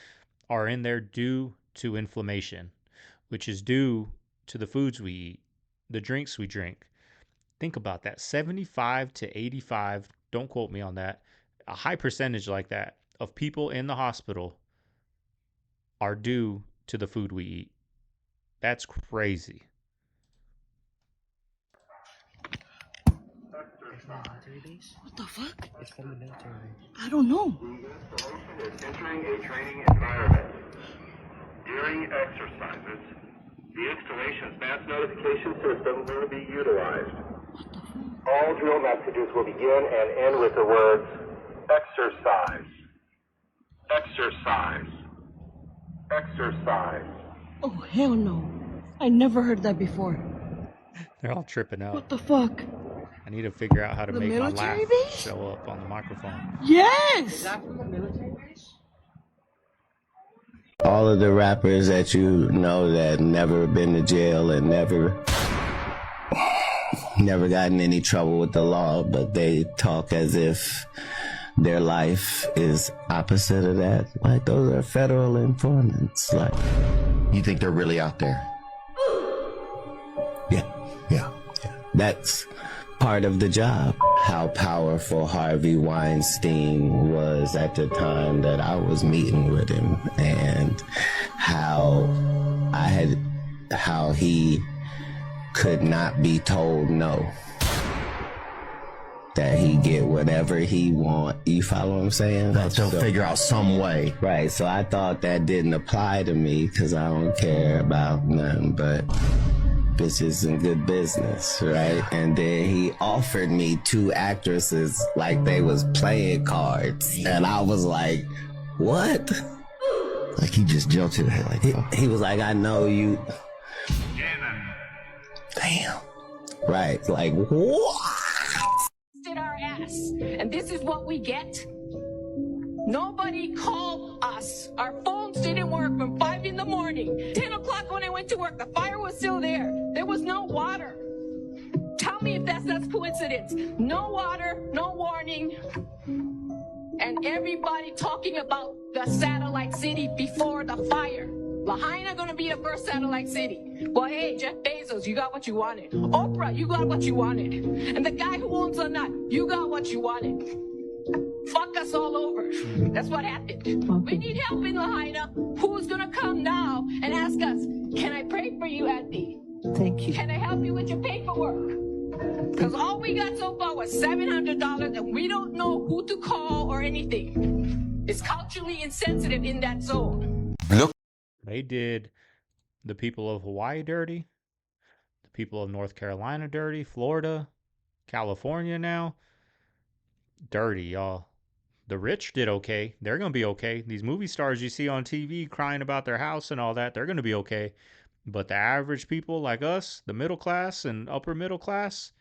are in there due to inflammation, which is due to the foods we eat, the drinks we drink. Think about that. 75 to 85, don't quote me on that, a high percentage like that of people in the hospital are due to the food we eat. That's crazy. What the fuck? It's from the military. I don't know. Entering a training environment. During exercises, the installation's mass notification system will be utilized. All drill messages will begin and end with the words, exercise, exercise, exercise. Oh, hell no. I never heard that before. They're all tripping out. What the fuck? I need to figure out how to The make my laugh military base? show up on the microphone. Yes! Is that from the military base? All of the rappers that you know that never been to jail and never got in any trouble with the law, but they talk as if their life is opposite of that. Like, those are federal informants. Like, You think they're really out there? yeah. That's part of the job. How powerful Harvey Weinstein was at the time that I was meeting with him, and how he could not be told no. That he get whatever he want. You follow what I'm saying? That they'll figure out some way. Right. So I thought that didn't apply to me because I don't care about nothing but bitches and good business, right? And then he offered me 2 actresses like they was playing cards. And I was like, what? Like he just jumped to the head like he was like, I know you. Damn. Right. Like, what? Our ass, and this is what we get. Nobody called us. Our phones didn't work from 5 in the morning. 10 o'clock when I went to work, the fire was still there. There was no water. if that's coincidence. No water, no warning, and everybody talking about the satellite city before the fire. Lahaina gonna be the first satellite city. Well, hey, Jeff Bezos, you got what you wanted. Oprah, you got what you wanted. And the guy who owns a nut, you got what you wanted. Fuck us all over. That's what happened. We need help in Lahaina. Who's gonna come now and ask us, can I pray for you, Andy? Thank you. Can I help you with your paperwork? Because all we got so far was $700 and we don't know who to call or anything. It's culturally insensitive in that zone. Look. They did the people of Hawaii dirty, the people of North Carolina dirty, Florida, California now. Dirty, y'all. The rich did okay. They're going to be okay. These movie stars you see on TV crying about their house and all that, they're going to be okay. But the average people like us, the middle class and upper middle class,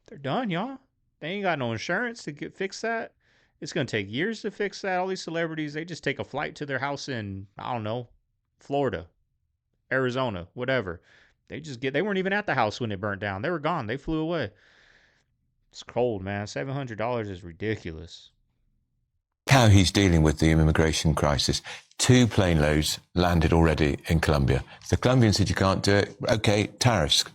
they're done, y'all. They ain't got no insurance to fix that. It's going to take years to fix that. All these celebrities, they just take a flight to their house in, I don't know, Florida, Arizona, whatever. They weren't even at the house when it burnt down. They were gone. They flew away. It's cold, man. $700 is ridiculous. How he's dealing with the immigration crisis. 2 plane loads landed already in Colombia. The Colombians said you can't do it. Okay, tariffs.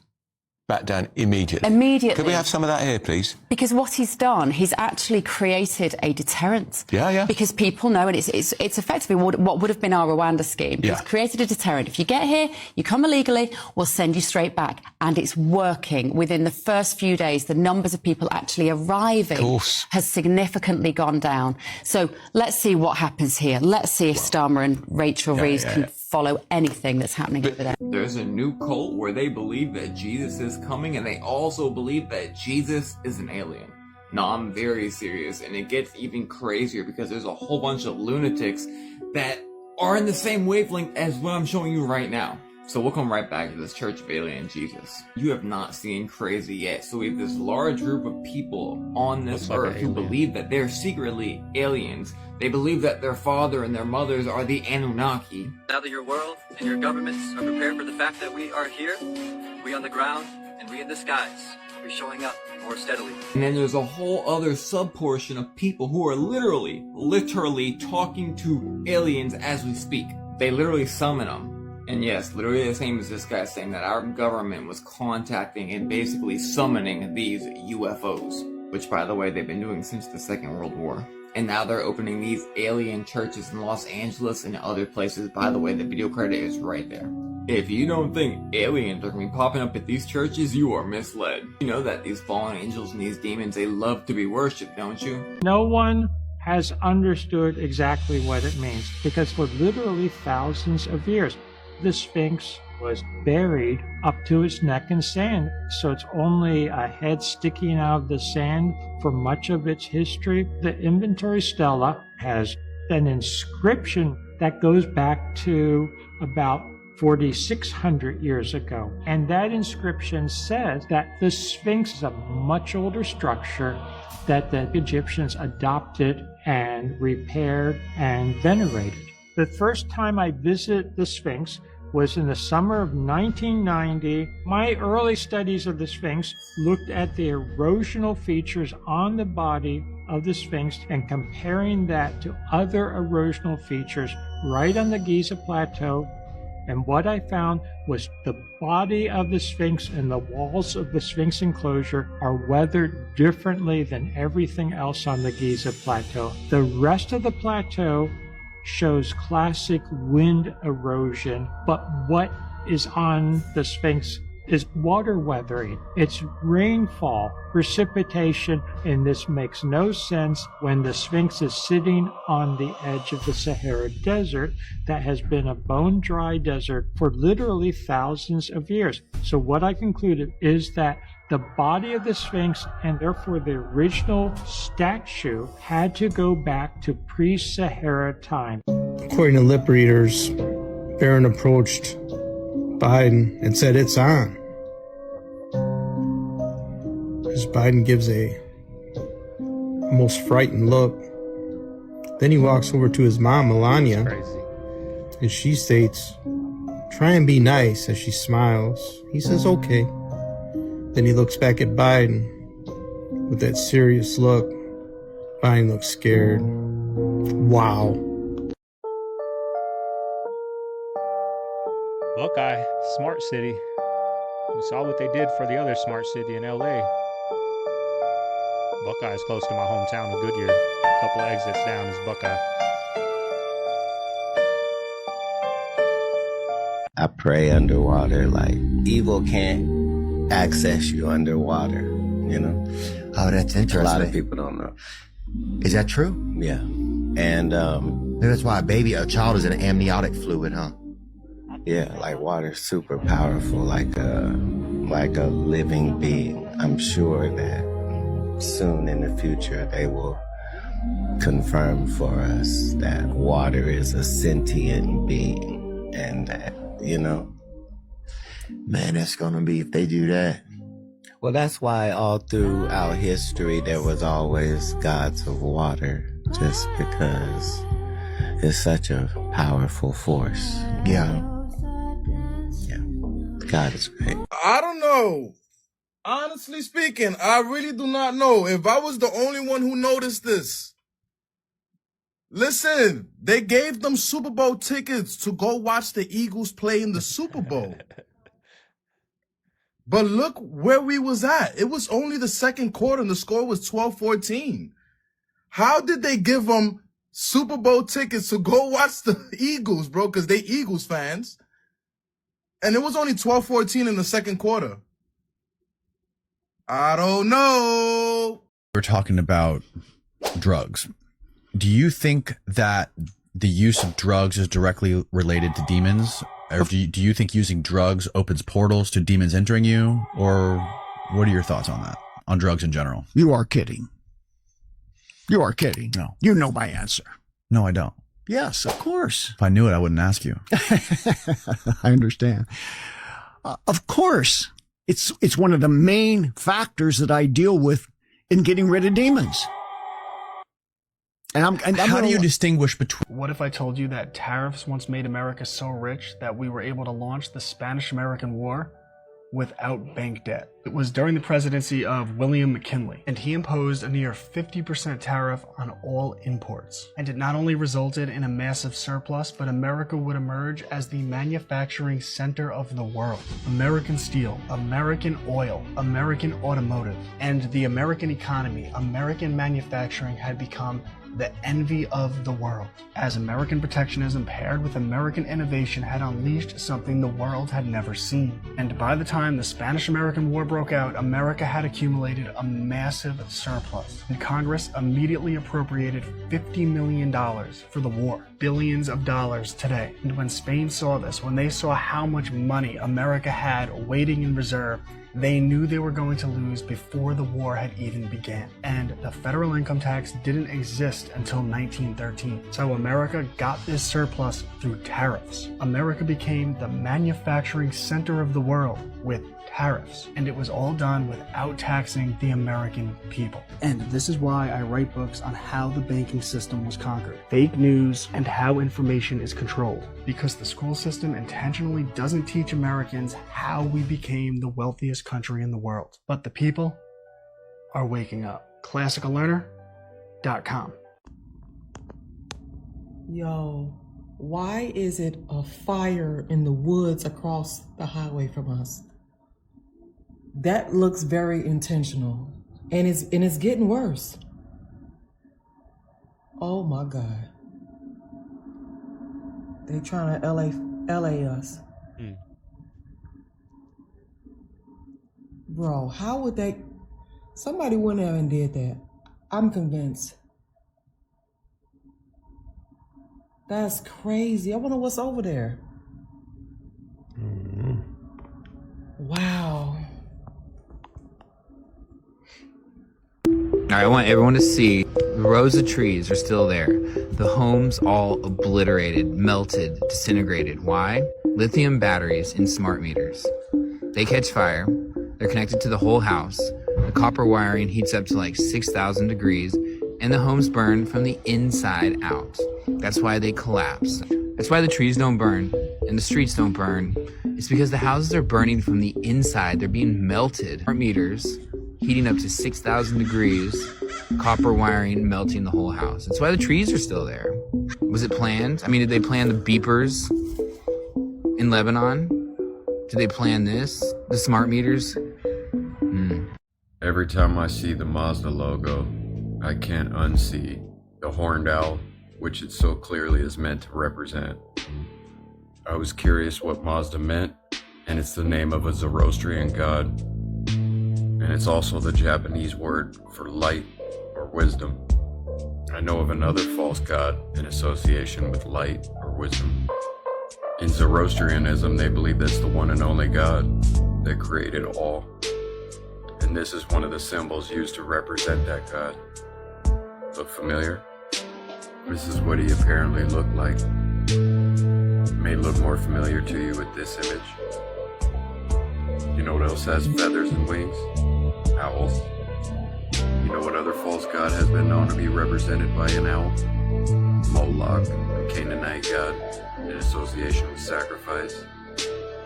Back down immediately. Immediately. Could we have some of that here, please? Because what he's done, he's actually created a deterrent. Yeah. Because people know, and it's effectively what would have been our Rwanda scheme. Yeah. He's created a deterrent. If you get here, you come illegally, we'll send you straight back. And it's working. Within the first few days, the numbers of people actually arriving has significantly gone down. So let's see what happens here. Let's see if Starmer and Rachel Reeves can follow anything that's happening over there. There's a new cult where they believe that Jesus is coming, and they also believe that Jesus is an alien. No, I'm very serious, and it gets even crazier because there's a whole bunch of lunatics that are in the same wavelength as what I'm showing you right now. So we'll come right back to this Church of Alien Jesus. You have not seen crazy yet. So we have this large group of people on this earth who believe that they're secretly aliens. They believe that their father and their mothers are the Anunnaki. Now that your world and your governments are prepared for the fact that we are here, we on the ground and we in the skies, we're showing up more steadily. And then there's a whole other sub-portion of people who are literally talking to aliens as we speak. They literally summon them. And yes, literally the same as this guy saying that our government was contacting and basically summoning these UFOs, which, by the way, they've been doing since the Second World War. And now they're opening these alien churches in Los Angeles and other places. By the way, the video credit is right there. If you don't think aliens are going to be popping up at these churches, you are misled. You know that these fallen angels and these demons, they love to be worshipped, don't you? No one has understood exactly what it means, because for literally thousands of years, the Sphinx was buried up to its neck in sand. So it's only a head sticking out of the sand for much of its history. The inventory stela has an inscription that goes back to about 4,600 years ago. And that inscription says that the Sphinx is a much older structure that the Egyptians adopted and repaired and venerated. The first time I visited the Sphinx was in the summer of 1990. My early studies of the Sphinx looked at the erosional features on the body of the Sphinx and comparing that to other erosional features right on the Giza Plateau. And what I found was the body of the Sphinx and the walls of the Sphinx enclosure are weathered differently than everything else on the Giza Plateau. The rest of the plateau shows classic wind erosion, but what is on the Sphinx is water weathering. It's rainfall, precipitation, and this makes no sense when the Sphinx is sitting on the edge of the Sahara Desert that has been a bone-dry desert for literally thousands of years. So what I concluded is that the body of the Sphinx, and therefore the original statue, had to go back to pre-Sahara time. According to lip readers, Barron approached Biden and said, "It's on." As Biden gives a almost frightened look. Then he walks over to his mom, Melania, and she states, "Try and be nice," as she smiles. He says, "Okay." Then he looks back at Biden with that serious look. Biden looks scared. Wow. Buckeye, smart city. We saw what they did for the other smart city in LA. Buckeye is close to my hometown of Goodyear. A couple of exits down is Buckeye. I pray underwater. Like, evil can't access you underwater, you know? Oh, that's interesting. A lot of people don't know. Is that true? Yeah. And that's why a child is an amniotic fluid, huh? Yeah, like water's super powerful, like a living being. I'm sure that soon in the future they will confirm for us that water is a sentient being, and that, you know. Man, that's gonna be, if they do that. Well, that's why all throughout history there was always gods of water, just because it's such a powerful force. Yeah. God is great. I don't know. Honestly speaking, I really do not know. If I was the only one who noticed this. Listen, they gave them Super Bowl tickets to go watch the Eagles play in the Super Bowl. But look where we was at. It was only the second quarter and the score was 12-14. How did they give them Super Bowl tickets to go watch the Eagles, bro? Because they Eagles fans. And it was only 12-14 in the second quarter. I don't know. We're talking about drugs. Do you think that the use of drugs is directly related to demons? Or do you think using drugs opens portals to demons entering you? Or what are your thoughts on that? On drugs in general? You are kidding. You are kidding. No. You know my answer. No, I don't. Yes, of course. If I knew it, I wouldn't ask you. I understand. Of course. It's one of the main factors that I deal with in getting rid of demons. And how do you distinguish between... What if I told you that tariffs once made America so rich that we were able to launch the Spanish-American War without bank debt? It was during the presidency of William McKinley, and he imposed a near 50% tariff on all imports. And it not only resulted in a massive surplus, but America would emerge as the manufacturing center of the world. American steel, American oil, American automotive, and the American economy, American manufacturing had become the envy of the world, as American protectionism paired with American innovation had unleashed something the world had never seen. And by the time the Spanish-American War broke out, America had accumulated a massive surplus, and Congress immediately appropriated $50 million for the war, billions of dollars today. And when Spain saw this, when they saw how much money America had waiting in reserve, they knew they were going to lose before the war had even began. And the federal income tax didn't exist until 1913. So America got this surplus through tariffs. America became the manufacturing center of the world with tariffs. And it was all done without taxing the American people. And this is why I write books on how the banking system was conquered, fake news, and how information is controlled. Because the school system intentionally doesn't teach Americans how we became the wealthiest country in the world. But the people are waking up. ClassicalLearner.com. Yo, why is it a fire in the woods across the highway from us? That looks very intentional, and it's getting worse. Oh my God. They trying to LA us. Bro, how would they? Somebody went there and did that. I'm convinced. That's crazy. I wonder what's over there. Wow. All right, I want everyone to see the rows of trees are still there. The homes all obliterated, melted, disintegrated. Why? Lithium batteries in smart meters. They catch fire. They're connected to the whole house. The copper wiring heats up to like 6,000 degrees, and the homes burn from the inside out. That's why they collapse. That's why the trees don't burn and the streets don't burn. It's because the houses are burning from the inside. They're being melted. Smart meters heating up to 6,000 degrees, copper wiring melting the whole house. That's why the trees are still there. Was it planned? I mean, did they plan the beepers in Lebanon? Did they plan this? The smart meters? Every time I see the Mazda logo, I can't unsee the horned owl, which it so clearly is meant to represent. I was curious what Mazda meant, and it's the name of a Zoroastrian god. And it's also the Japanese word for light or wisdom. I know of another false god in association with light or wisdom. In Zoroastrianism, they believe that's the one and only God that created all. And this is one of the symbols used to represent that God. Look familiar? This is what he apparently looked like. It may look more familiar to you with this image. You know what else has feathers and wings? Owls. You know what other false god has been known to be represented by an owl? Moloch, a Canaanite god, in association with sacrifice,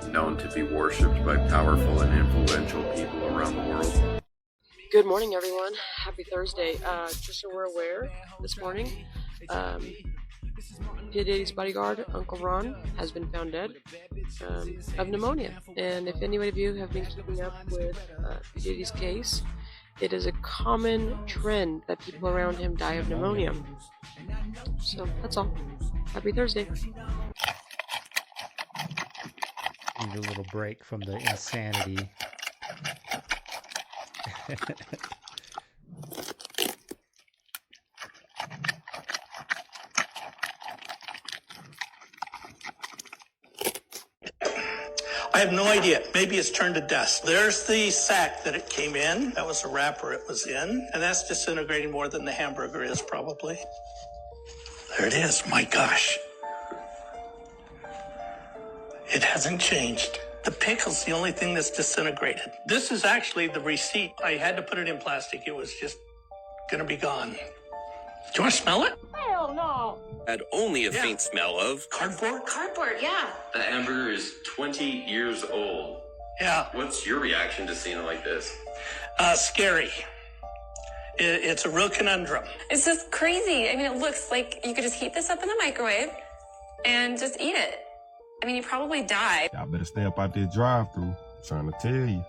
known to be worshipped by powerful and influential people around the world. Good morning, everyone. Happy Thursday. Just so we're aware, this morning, P. Diddy's bodyguard, Uncle Ron, has been found dead of pneumonia. And if any of you have been keeping up with P. Diddy's case, it is a common trend that people around him die of pneumonia. So that's all. Happy Thursday. Need a little break from the insanity. I have no idea. Maybe it's turned to dust. There's the sack that it came in. That was the wrapper it was in. And that's disintegrating more than the hamburger is, probably. There it is. My gosh. It hasn't changed. The pickle's the only thing that's disintegrated. This is actually the receipt. I had to put it in plastic. It was just gonna be gone. Do you want to smell it? Hell no. Had only a faint smell of cardboard. Cardboard, yeah. The hamburger is 20 years old. Yeah. What's your reaction to seeing it like this? Scary. It's a real conundrum. It's just crazy. I mean, it looks like you could just heat this up in the microwave and just eat it. I mean, you probably die. Y'all better stay up out there drive-through. I'm trying to tell you.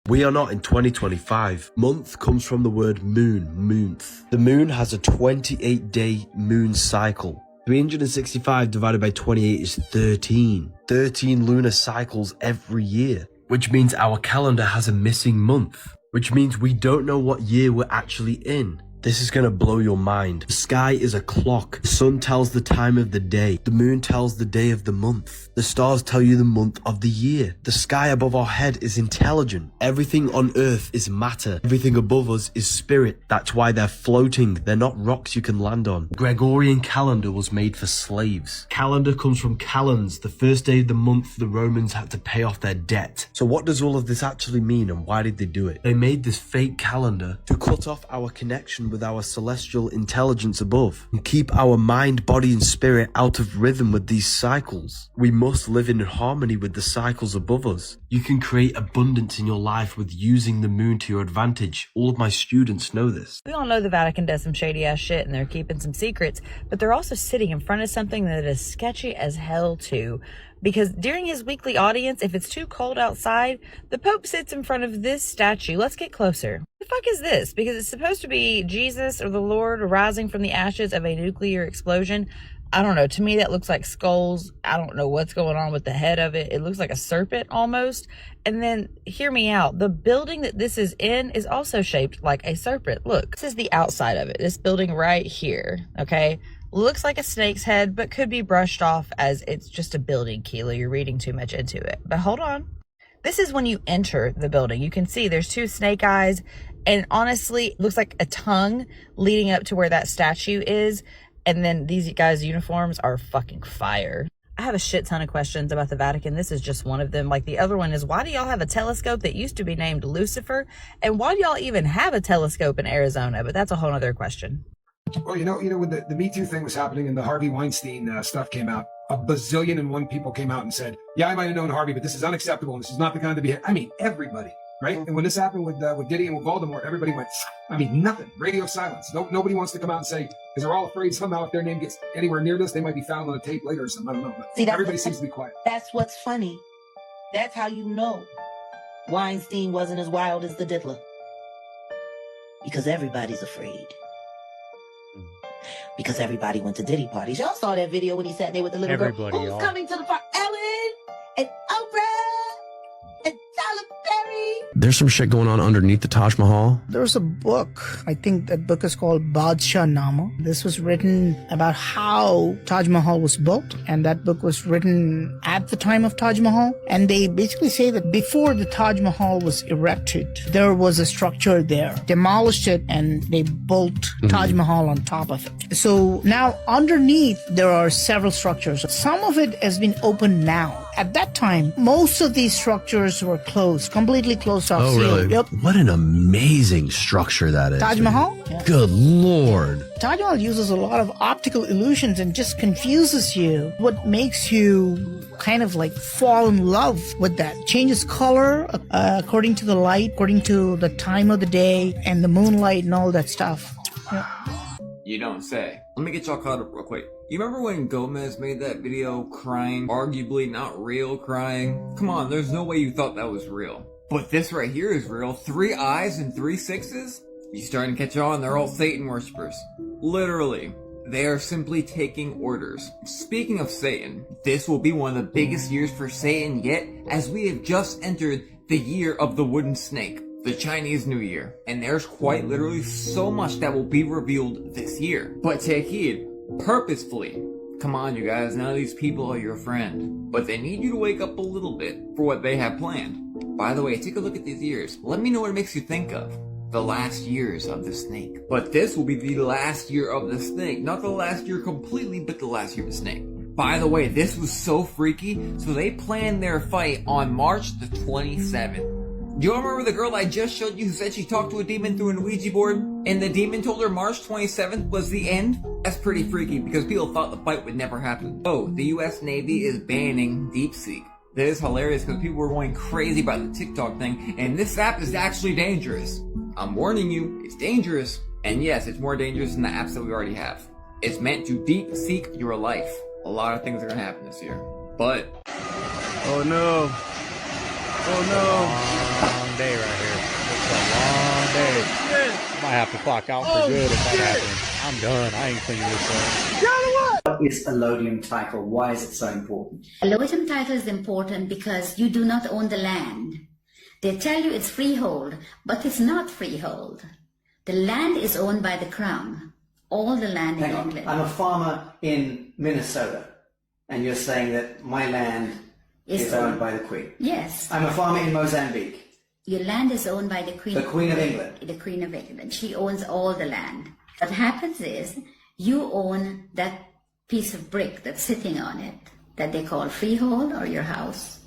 We are not in 2025. Month comes from the word moon, moonth. The moon has a 28-day moon cycle. 365 divided by 28 is 13. 13 lunar cycles every year, which means our calendar has a missing month, which means we don't know what year we're actually in. This is gonna blow your mind. The sky is a clock. The sun tells the time of the day. The moon tells the day of the month. The stars tell you the month of the year. The sky above our head is intelligent. Everything on earth is matter. Everything above us is spirit. That's why they're floating. They're not rocks you can land on. The Gregorian calendar was made for slaves. Calendar comes from calends, the first day of the month the Romans had to pay off their debt. So what does all of this actually mean, and why did they do it? They made this fake calendar to cut off our connection with our celestial intelligence above and keep our mind, body and spirit out of rhythm with these cycles. We must live in harmony with the cycles above us. You can create abundance in your life with using the moon to your advantage. All of my students know this. We all know the Vatican does some shady ass shit and they're keeping some secrets, but they're also sitting in front of something that is sketchy as hell too. Because during his weekly audience, if it's too cold outside, the Pope sits in front of this statue. Let's get closer. The fuck is this? Because it's supposed to be Jesus or the Lord rising from the ashes of a nuclear explosion. I don't know. To me, that looks like skulls. I don't know what's going on with the head of it. It looks like a serpent almost. And then, hear me out. The building that this is in is also shaped like a serpent. Look, this is the outside of it. This building right here, okay? Looks like a snake's head, but could be brushed off as it's just a building, Keela. You're reading too much into it. But hold on. This is when you enter the building. You can see there's two snake eyes, and honestly, it looks like a tongue leading up to where that statue is. And then these guys' uniforms are fucking fire. I have a shit ton of questions about the Vatican. This is just one of them. Like the other one is, why do y'all have a telescope that used to be named Lucifer? And why do y'all even have a telescope in Arizona? But that's a whole other question. Well, when the Me Too thing was happening and the Harvey Weinstein stuff came out, a bazillion and one people came out and said, yeah, I might have known Harvey, but this is unacceptable. And this is not the kind of behavior. I mean, everybody, right? And when this happened with Diddy and with Voldemort, everybody went, nothing. Radio silence. Nobody wants to come out and say, because they're all afraid somehow if their name gets anywhere near this, they might be found on a tape later or something. I don't know. But See, everybody seems to be quiet. That's what's funny. That's how you know Weinstein wasn't as wild as the diddler. Because everybody's afraid. Because everybody went to Diddy parties. Y'all saw that video when he sat there with the little Everybody, girl. Who's y'all. coming to the party? Ellen and Oprah and Tyler Perry. There's some shit going on underneath the Taj Mahal. There's a book, I think that book is called Badshah Nama. This was written about how Taj Mahal was built, and that book was written at the time of Taj Mahal. And they basically say that before the Taj Mahal was erected, there was a structure there. Demolished it and they built Taj Mahal on top of it. So now underneath there are several structures. Some of it has been opened now. At that time, most of these structures were closed, completely closed off. Oh, really? Yep. What an amazing structure that is. Taj Mahal? Yeah. Good Lord. Taj Mahal uses a lot of optical illusions and just confuses you. What makes you kind of like fall in love with that. Changes color according to the light, according to the time of the day and the moonlight and all that stuff. Yeah. You don't say. Let me get y'all caught up real quick. You remember when Gomez made that video crying? Arguably not real crying? Come on, there's no way you thought that was real. But this right here is real. 3 eyes and 3 sixes? You starting to catch on? They're all Satan worshippers. Literally. They are simply taking orders. Speaking of Satan, this will be one of the biggest years for Satan yet, as we have just entered the year of the wooden snake. The Chinese New Year. And there's quite literally so much that will be revealed this year. But take heed, purposefully. Come on, you guys, none of these people are your friend. But they need you to wake up a little bit for what they have planned. By the way, take a look at these years. Let me know what it makes you think of. The last years of the snake. But this will be the last year of the snake. Not the last year completely, but the last year of the snake. By the way, this was so freaky, so they planned their fight on March the 27th. Do you remember the girl I just showed you who said she talked to a demon through an Ouija board? And the demon told her March 27th was the end? That's pretty freaky because people thought the fight would never happen. Oh, the US Navy is banning DeepSeek. That is hilarious because people were going crazy about the TikTok thing, and this app is actually dangerous. I'm warning you, it's dangerous. And yes, it's more dangerous than the apps that we already have. It's meant to deep seek your life. A lot of things are gonna happen this year. But... oh no. Oh no. Long day right here. It's a long day. I might have to clock out for good if that happens. I'm done. I ain't cleaning this up. What is a Lodium title? Why is it so important? A Lodium title is important because you do not own the land. They tell you it's freehold, but it's not freehold. The land is owned by the crown. All the land in England. I'm a farmer in Minnesota, and you're saying that my land is owned by the Queen. Yes. I'm a farmer in Mozambique. Your land is owned by the Queen. The Queen of England. The Queen of England. She owns all the land. What happens is you own that piece of brick that's sitting on it that they call freehold or your house.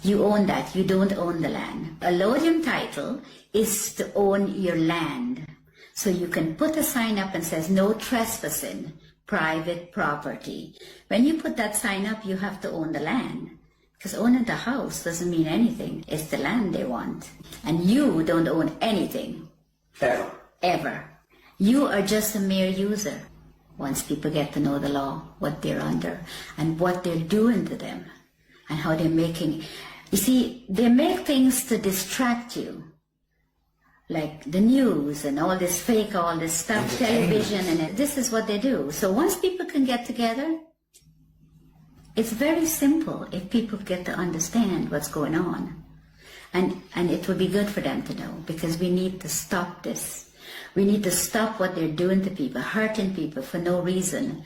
You own that. You don't own the land. A Lodium title is to own your land. So you can put a sign up and says no trespassing, private property. When you put that sign up, you have to own the land. Because owning the house doesn't mean anything. It's the land they want. And you don't own anything. Ever. Ever. You are just a mere user. Once people get to know the law, what they're under, and what they're doing to them, and how they're making... You see, they make things to distract you. Like the news and all this fake, all this stuff, television, and this is what they do. So once people can get together, it's very simple if people get to understand what's going on. And it would be good for them to know, because we need to stop this. We need to stop what they're doing to people, hurting people for no reason,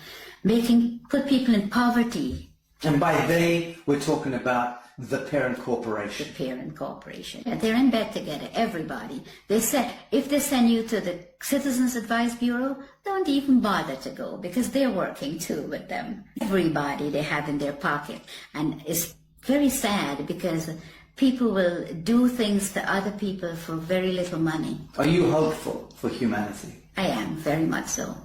put people in poverty. And by they, we're talking about the parent corporation. The parent corporation. Yeah, they're in bed together, everybody. They said, if they send you to the Citizens Advice Bureau, don't even bother to go, because they're working too with them. Everybody they have in their pocket. And it's very sad because people will do things to other people for very little money. Are you hopeful for humanity? I am, very much so.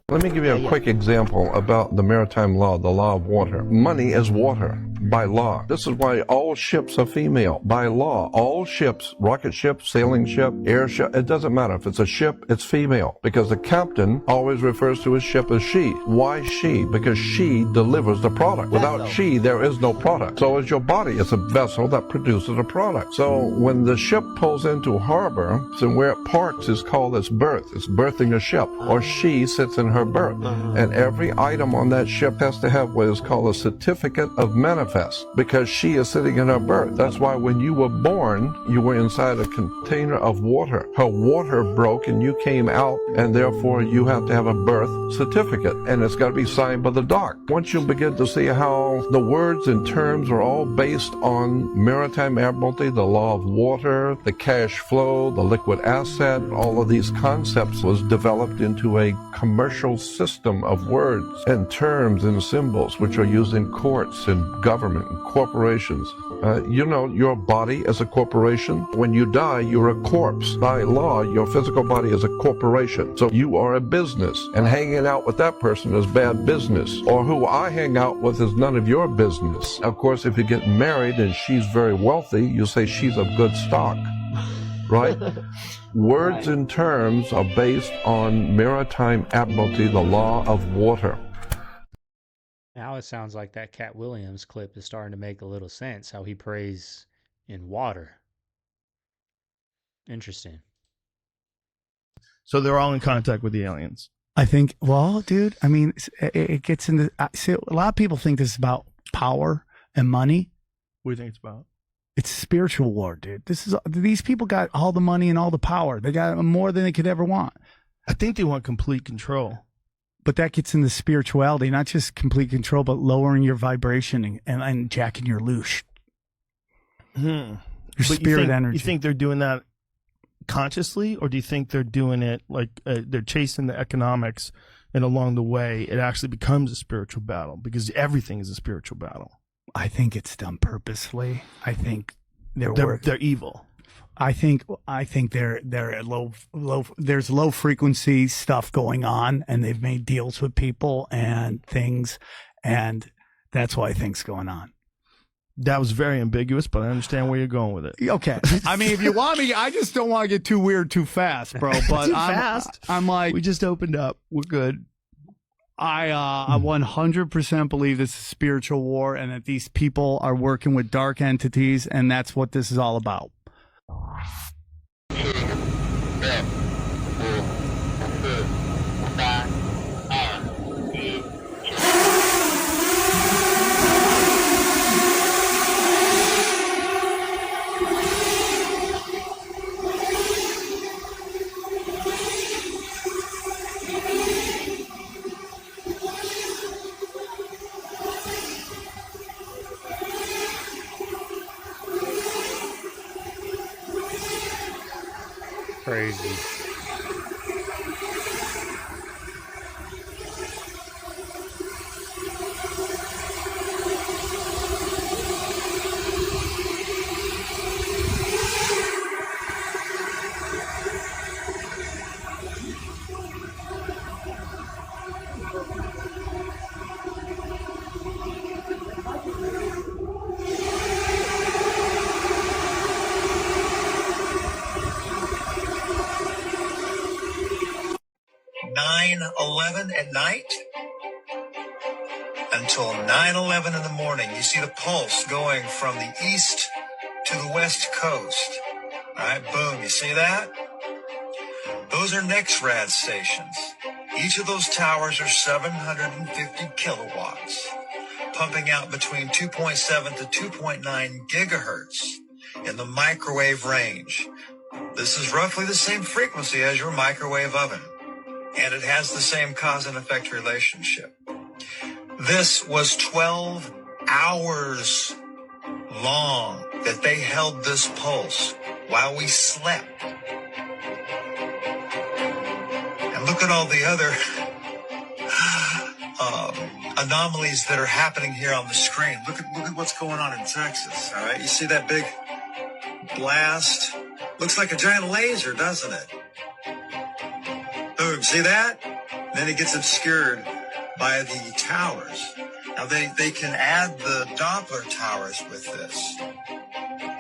Let me give you a quick example about the maritime law, the law of water. Money is water by law. This is why all ships are female. By law, all ships, rocket ship, sailing ship, airship, it doesn't matter. If it's a ship, it's female. Because the captain always refers to his ship as she. Why she? Because she delivers the product. Without she, there is no product. So is your body. It's a vessel that produces a product. So when the ship pulls into harbor, so where it parks is called its berth. It's berthing a ship. Or she sits in her berth. And every item on that ship has to have what is called a certificate of manifest, because she is sitting in her berth. That's why when you were born, you were inside a container of water. Her water broke and you came out, and therefore you have to have a birth certificate, and it's got to be signed by the doc. Once you begin to see how the words and terms are all based on maritime admiralty, the law of water, the cash flow, the liquid asset, all of these concepts was developed into a commercial system of words and terms and symbols which are used in courts and government and corporations. You know, your body is a corporation. When you die, you're a corpse. By law, your physical body is a corporation. So you are a business, and hanging out with that person is bad business. Or who I hang out with is none of your business. Of course, if you get married and she's very wealthy, you say she's of good stock, right? Words and terms are based on maritime admiralty, the law of water. Now it sounds like that Cat Williams clip is starting to make a little sense, how he prays in water. Interesting. So they're all in contact with the aliens. I think, well, dude, I mean, it gets into, see, a lot of people think this is about power and money. What do you think it's about? It's spiritual war, dude. These people got all the money and all the power. They got more than they could ever want. I think they want complete control. But that gets into spirituality, not just complete control, but lowering your vibration and jacking your loosh. Your spirit energy. You think they're doing that consciously, or do you think they're doing it like they're chasing the economics, and along the way it actually becomes a spiritual battle, because everything is a spiritual battle? I think it's done purposely. I think they're evil. I think they're at low. There's low frequency stuff going on, and they've made deals with people and things, and that's why things going on. That was very ambiguous, but I understand where you're going with it. Okay, I mean, if you want me, I just don't want to get too weird too fast, bro. But too fast. I'm like, we just opened up. We're good. I 100% believe this is spiritual war, and that these people are working with dark entities, and that's what this is all about. Crazy. At night until 9/11 in the morning. You see the pulse going from the east to the west coast. All right, boom, you see that? Those are NEXRAD stations. Each of those towers are 750 kilowatts, pumping out between 2.7 to 2.9 gigahertz in the microwave range. This is roughly the same frequency as your microwave oven, and it has the same cause and effect relationship. This was 12 hours long that they held this pulse while we slept. And look at all the other anomalies that are happening here on the screen. Look at what's going on in Texas. All right, you see that big blast? Looks like a giant laser, doesn't it? Boom, boom, see that? Then it gets obscured by the towers. Now they can add the Doppler towers with this.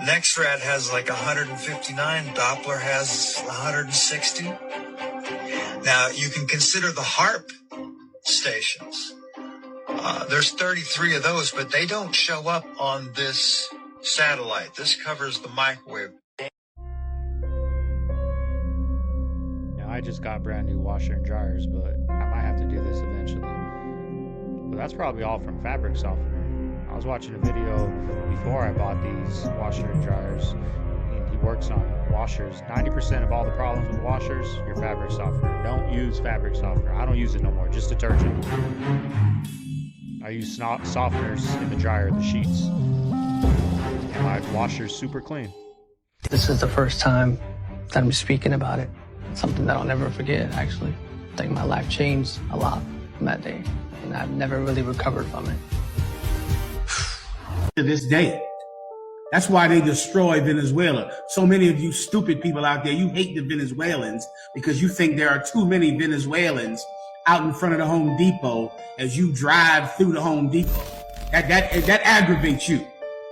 NextRad has like 159, Doppler has 160. Now you can consider the HARP stations. There's 33 of those, but they don't show up on this satellite. This covers the microwave. Yeah, I just got brand new washer and dryers, but I might have to do this eventually. But that's probably all from fabric softener. I was watching a video before I bought these washer and dryers, and he works on washers. 90% of all the problems with washers, your fabric softener. Don't use fabric softener. I don't use it no more, just detergent. I use softeners in the dryer, the sheets. And my washer's super clean. This is the first time that I'm speaking about it. It's something that I'll never forget, actually. I think my life changed a lot from that day, and I've never really recovered from it. To this day. That's why they destroy Venezuela. So many of you stupid people out there, you hate the Venezuelans because you think there are too many Venezuelans out in front of the Home Depot as you drive through the Home Depot. That aggravates you.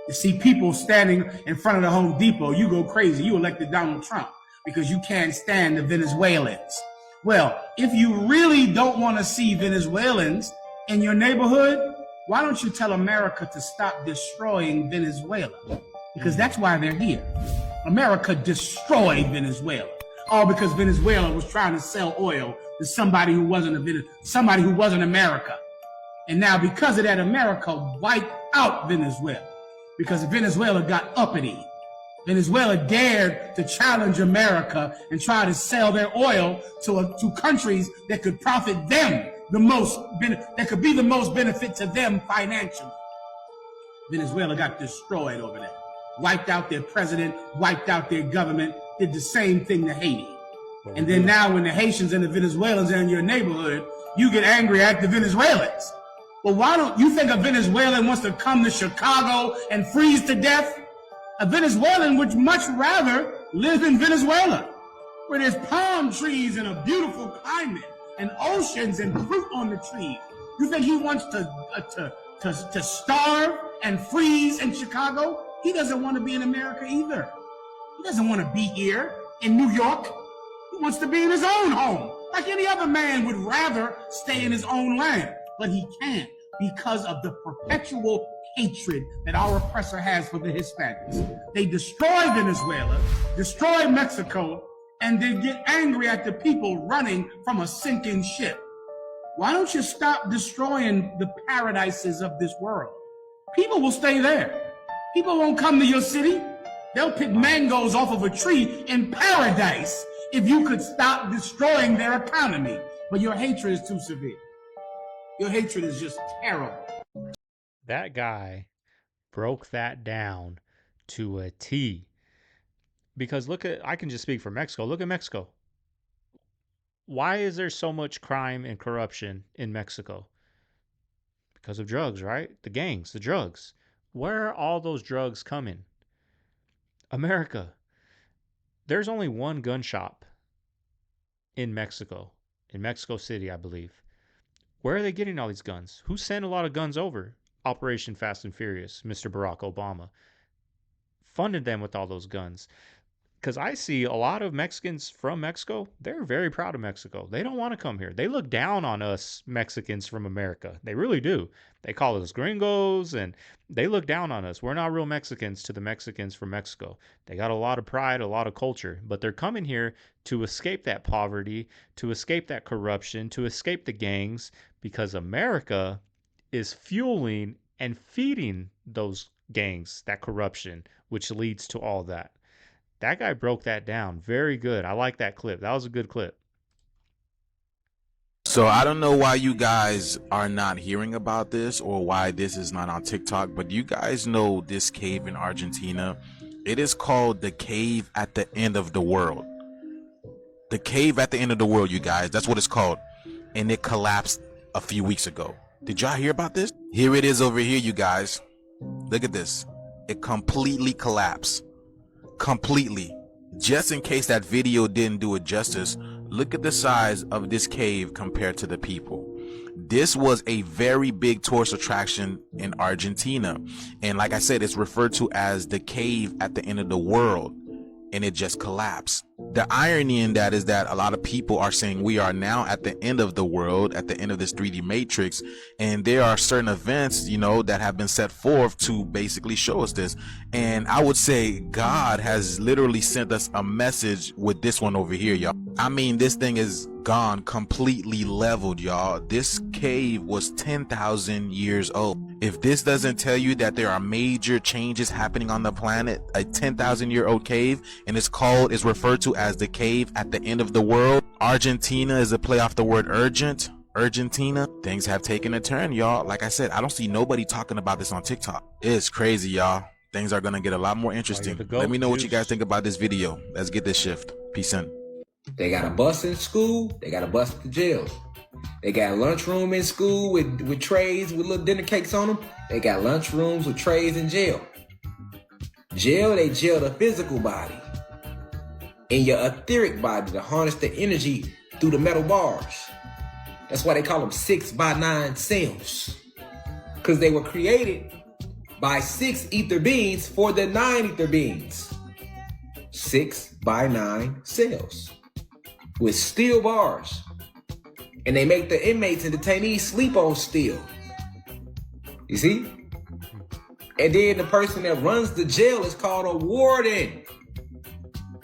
To see people standing in front of the Home Depot, you go crazy. You elected Donald Trump because you can't stand the Venezuelans. Well, if you really don't want to see Venezuelans in your neighborhood, why don't you tell America to stop destroying Venezuela? Because that's why they're here. America destroyed Venezuela. All because Venezuela was trying to sell oil to somebody who wasn't America. And now because of that, America wiped out Venezuela. Because Venezuela got uppity. Venezuela dared to challenge America and try to sell their oil to countries that could profit them that could be the most benefit to them financially. Venezuela got destroyed over that. Wiped out their president, wiped out their government, did the same thing to Haiti. And then now when the Haitians and the Venezuelans are in your neighborhood, you get angry at the Venezuelans. Well, why don't you think a Venezuelan wants to come to Chicago and freeze to death? A Venezuelan would much rather live in Venezuela, where there's palm trees and a beautiful climate and oceans and fruit on the trees. You think he wants to starve and freeze in Chicago? He doesn't want to be in America either. He doesn't want to be here in New York. He wants to be in his own home. Like any other man would rather stay in his own land. But he can't because of the perpetual hatred that our oppressor has for the Hispanics. They destroy Venezuela, destroy Mexico, and they get angry at the people running from a sinking ship. Why don't you stop destroying the paradises of this world? People will stay there. People won't come to your city. They'll pick mangoes off of a tree in paradise if you could stop destroying their economy. But your hatred is too severe. Your hatred is just terrible. That guy broke that down to a T. Because I can just speak for Mexico. Look at Mexico. Why is there so much crime and corruption in Mexico? Because of drugs, right? The gangs, the drugs. Where are all those drugs coming? America. There's only one gun shop in Mexico City, I believe. Where are they getting all these guns? Who sent a lot of guns over? Operation Fast and Furious, Mr. Barack Obama. Funded them with all those guns. Because I see a lot of Mexicans from Mexico, they're very proud of Mexico. They don't want to come here. They look down on us Mexicans from America. They really do. They call us gringos, and they look down on us. We're not real Mexicans to the Mexicans from Mexico. They got a lot of pride, a lot of culture, but they're coming here to escape that poverty, to escape that corruption, to escape the gangs, because America is fueling and feeding those gangs, that corruption, which leads to all that. That guy broke that down. Very good. I like that clip. That was a good clip. So I don't know why you guys are not hearing about this or why this is not on TikTok, but you guys know this cave in Argentina. It is called the cave at the end of the world. The cave at the end of the world, you guys. That's what it's called. And it collapsed a few weeks ago. Did y'all hear about this? Here it is over here, you guys. Look at this. It completely collapsed. Completely. Just in case that video didn't do it justice, Look at the size of this cave compared to the people. This was a very big tourist attraction in Argentina. And like I said, it's referred to as the cave at the end of the world. And it just collapsed. The irony in that is that a lot of people are saying we are now at the end of the world, at the end of this 3D matrix. And there are certain events, you know, that have been set forth to basically show us this. And I would say God has literally sent us a message with this one over here, y'all. I mean, this thing is gone, completely leveled, y'all. This cave was 10,000 years old. If this doesn't tell you that there are major changes happening on the planet, a 10,000-year-old cave, and it's referred to as the cave at the end of the world. Argentina is a play off the word urgent. Argentina. Things have taken a turn, y'all. Like I said, I don't see nobody talking about this on TikTok. It's crazy, y'all. Things are gonna get a lot more interesting. Let me know what you guys think about this video. Let's get this shift. Peace in. They got a bus in school. They got a bus at the jails. They got a lunchroom in school with trays with little dinner cakes on them. They got lunchrooms with trays in jail. Jail, they jail the physical body. And your etheric body to harness the energy through the metal bars. That's why they call them 6x9 cells. Because they were created by 6 ether beings for the 9 ether beings. 6x9 cells. With steel bars. And they make the inmates and detainees sleep on steel. You see? And then the person that runs the jail is called a warden,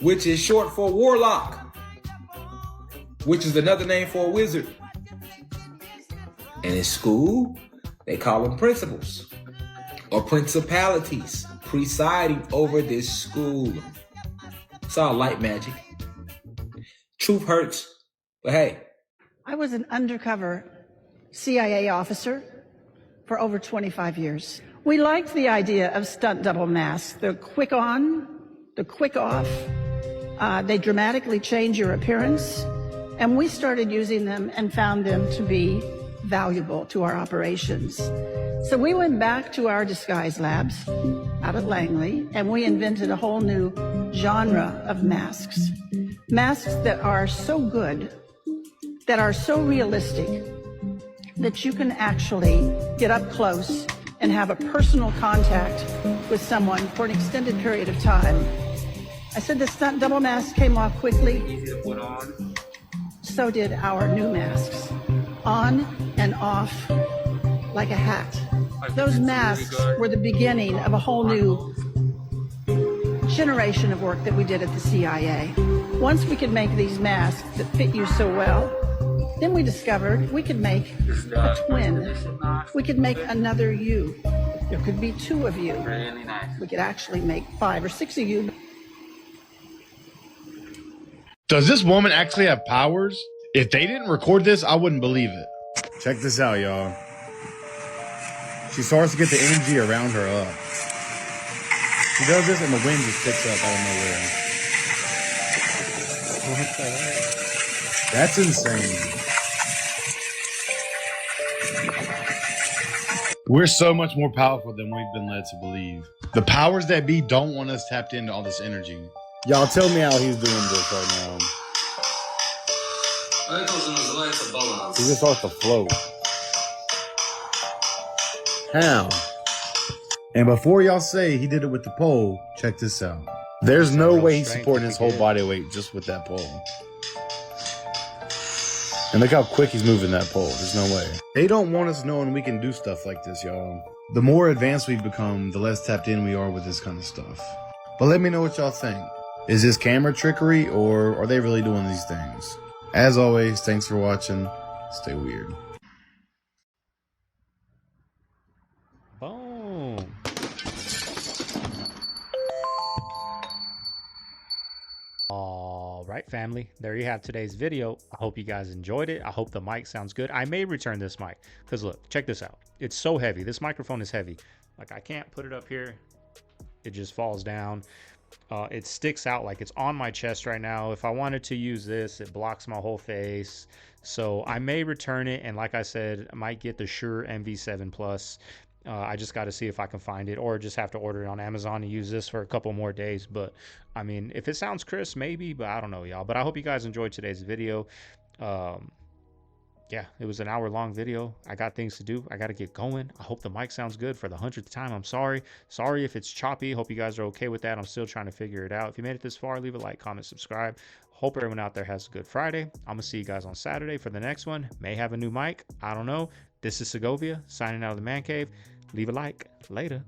which is short for warlock, which is another name for a wizard. And in school, they call them principals or principalities presiding over this school. It's all light magic. Truth hurts, but hey. I was an undercover CIA officer for over 25 years. We liked the idea of stunt double masks. They're quick on, they're quick off. They dramatically change your appearance. And we started using them and found them to be valuable to our operations. So we went back to our disguise labs out at Langley, and we invented a whole new genre of masks. Masks that are so good, that are so realistic, that you can actually get up close and have a personal contact with someone for an extended period of time. I said the stunt double mask came off quickly. Easy to put on. So did our new masks. On and off like a hat. Those masks were the beginning of a whole new generation of work that we did at the CIA. Once we could make these masks that fit you so well, then we discovered we could make a twin. We could make another you. There could be 2 of you. Really nice. We could actually make 5 or 6 of you. Does this woman actually have powers? If they didn't record this, I wouldn't believe it. Check this out, y'all. She starts to get the energy around her up. She does this and the wind just picks up out of nowhere. What the heck? That's insane. We're so much more powerful than we've been led to believe. The powers that be don't want us tapped into all this energy. Y'all tell me how he's doing this right now. He just starts to float. How? And before y'all say he did it with the pole, check this out. There's no way he's supporting his whole body weight just with that pole. And look how quick he's moving that pole. There's no way. They don't want us knowing we can do stuff like this, y'all. The more advanced we've become, the less tapped in we are with this kind of stuff. But let me know what y'all think. Is this camera trickery or are they really doing these things? As always, thanks for watching. Stay weird. Boom. All right, family. There you have today's video. I hope you guys enjoyed it. I hope the mic sounds good. I may return this mic because look, check this out. It's so heavy. This microphone is heavy. Like I can't put it up here. It just falls down. It sticks out like it's on my chest right now. If I wanted to use this, it blocks my whole face. So I may return it. And like I said, I might get the Shure MV7 Plus. I just got to see if I can find it, or just have to order it on Amazon and use this for a couple more days. But I mean, if it sounds crisp, maybe, but I don't know, y'all. But I hope you guys enjoyed today's video. Yeah, it was an hour-long video. I got things to do. I got to get going. I hope the mic sounds good for the 100th time. I'm sorry if it's choppy. Hope you guys are okay with that. I'm still trying to figure it out. If you made it this far, leave a like, comment, subscribe. Hope everyone out there has a good Friday. I'm gonna see you guys on Saturday for the next one. May have a new mic, I don't know. This is Segovia signing out of the man cave. Leave a like. Later.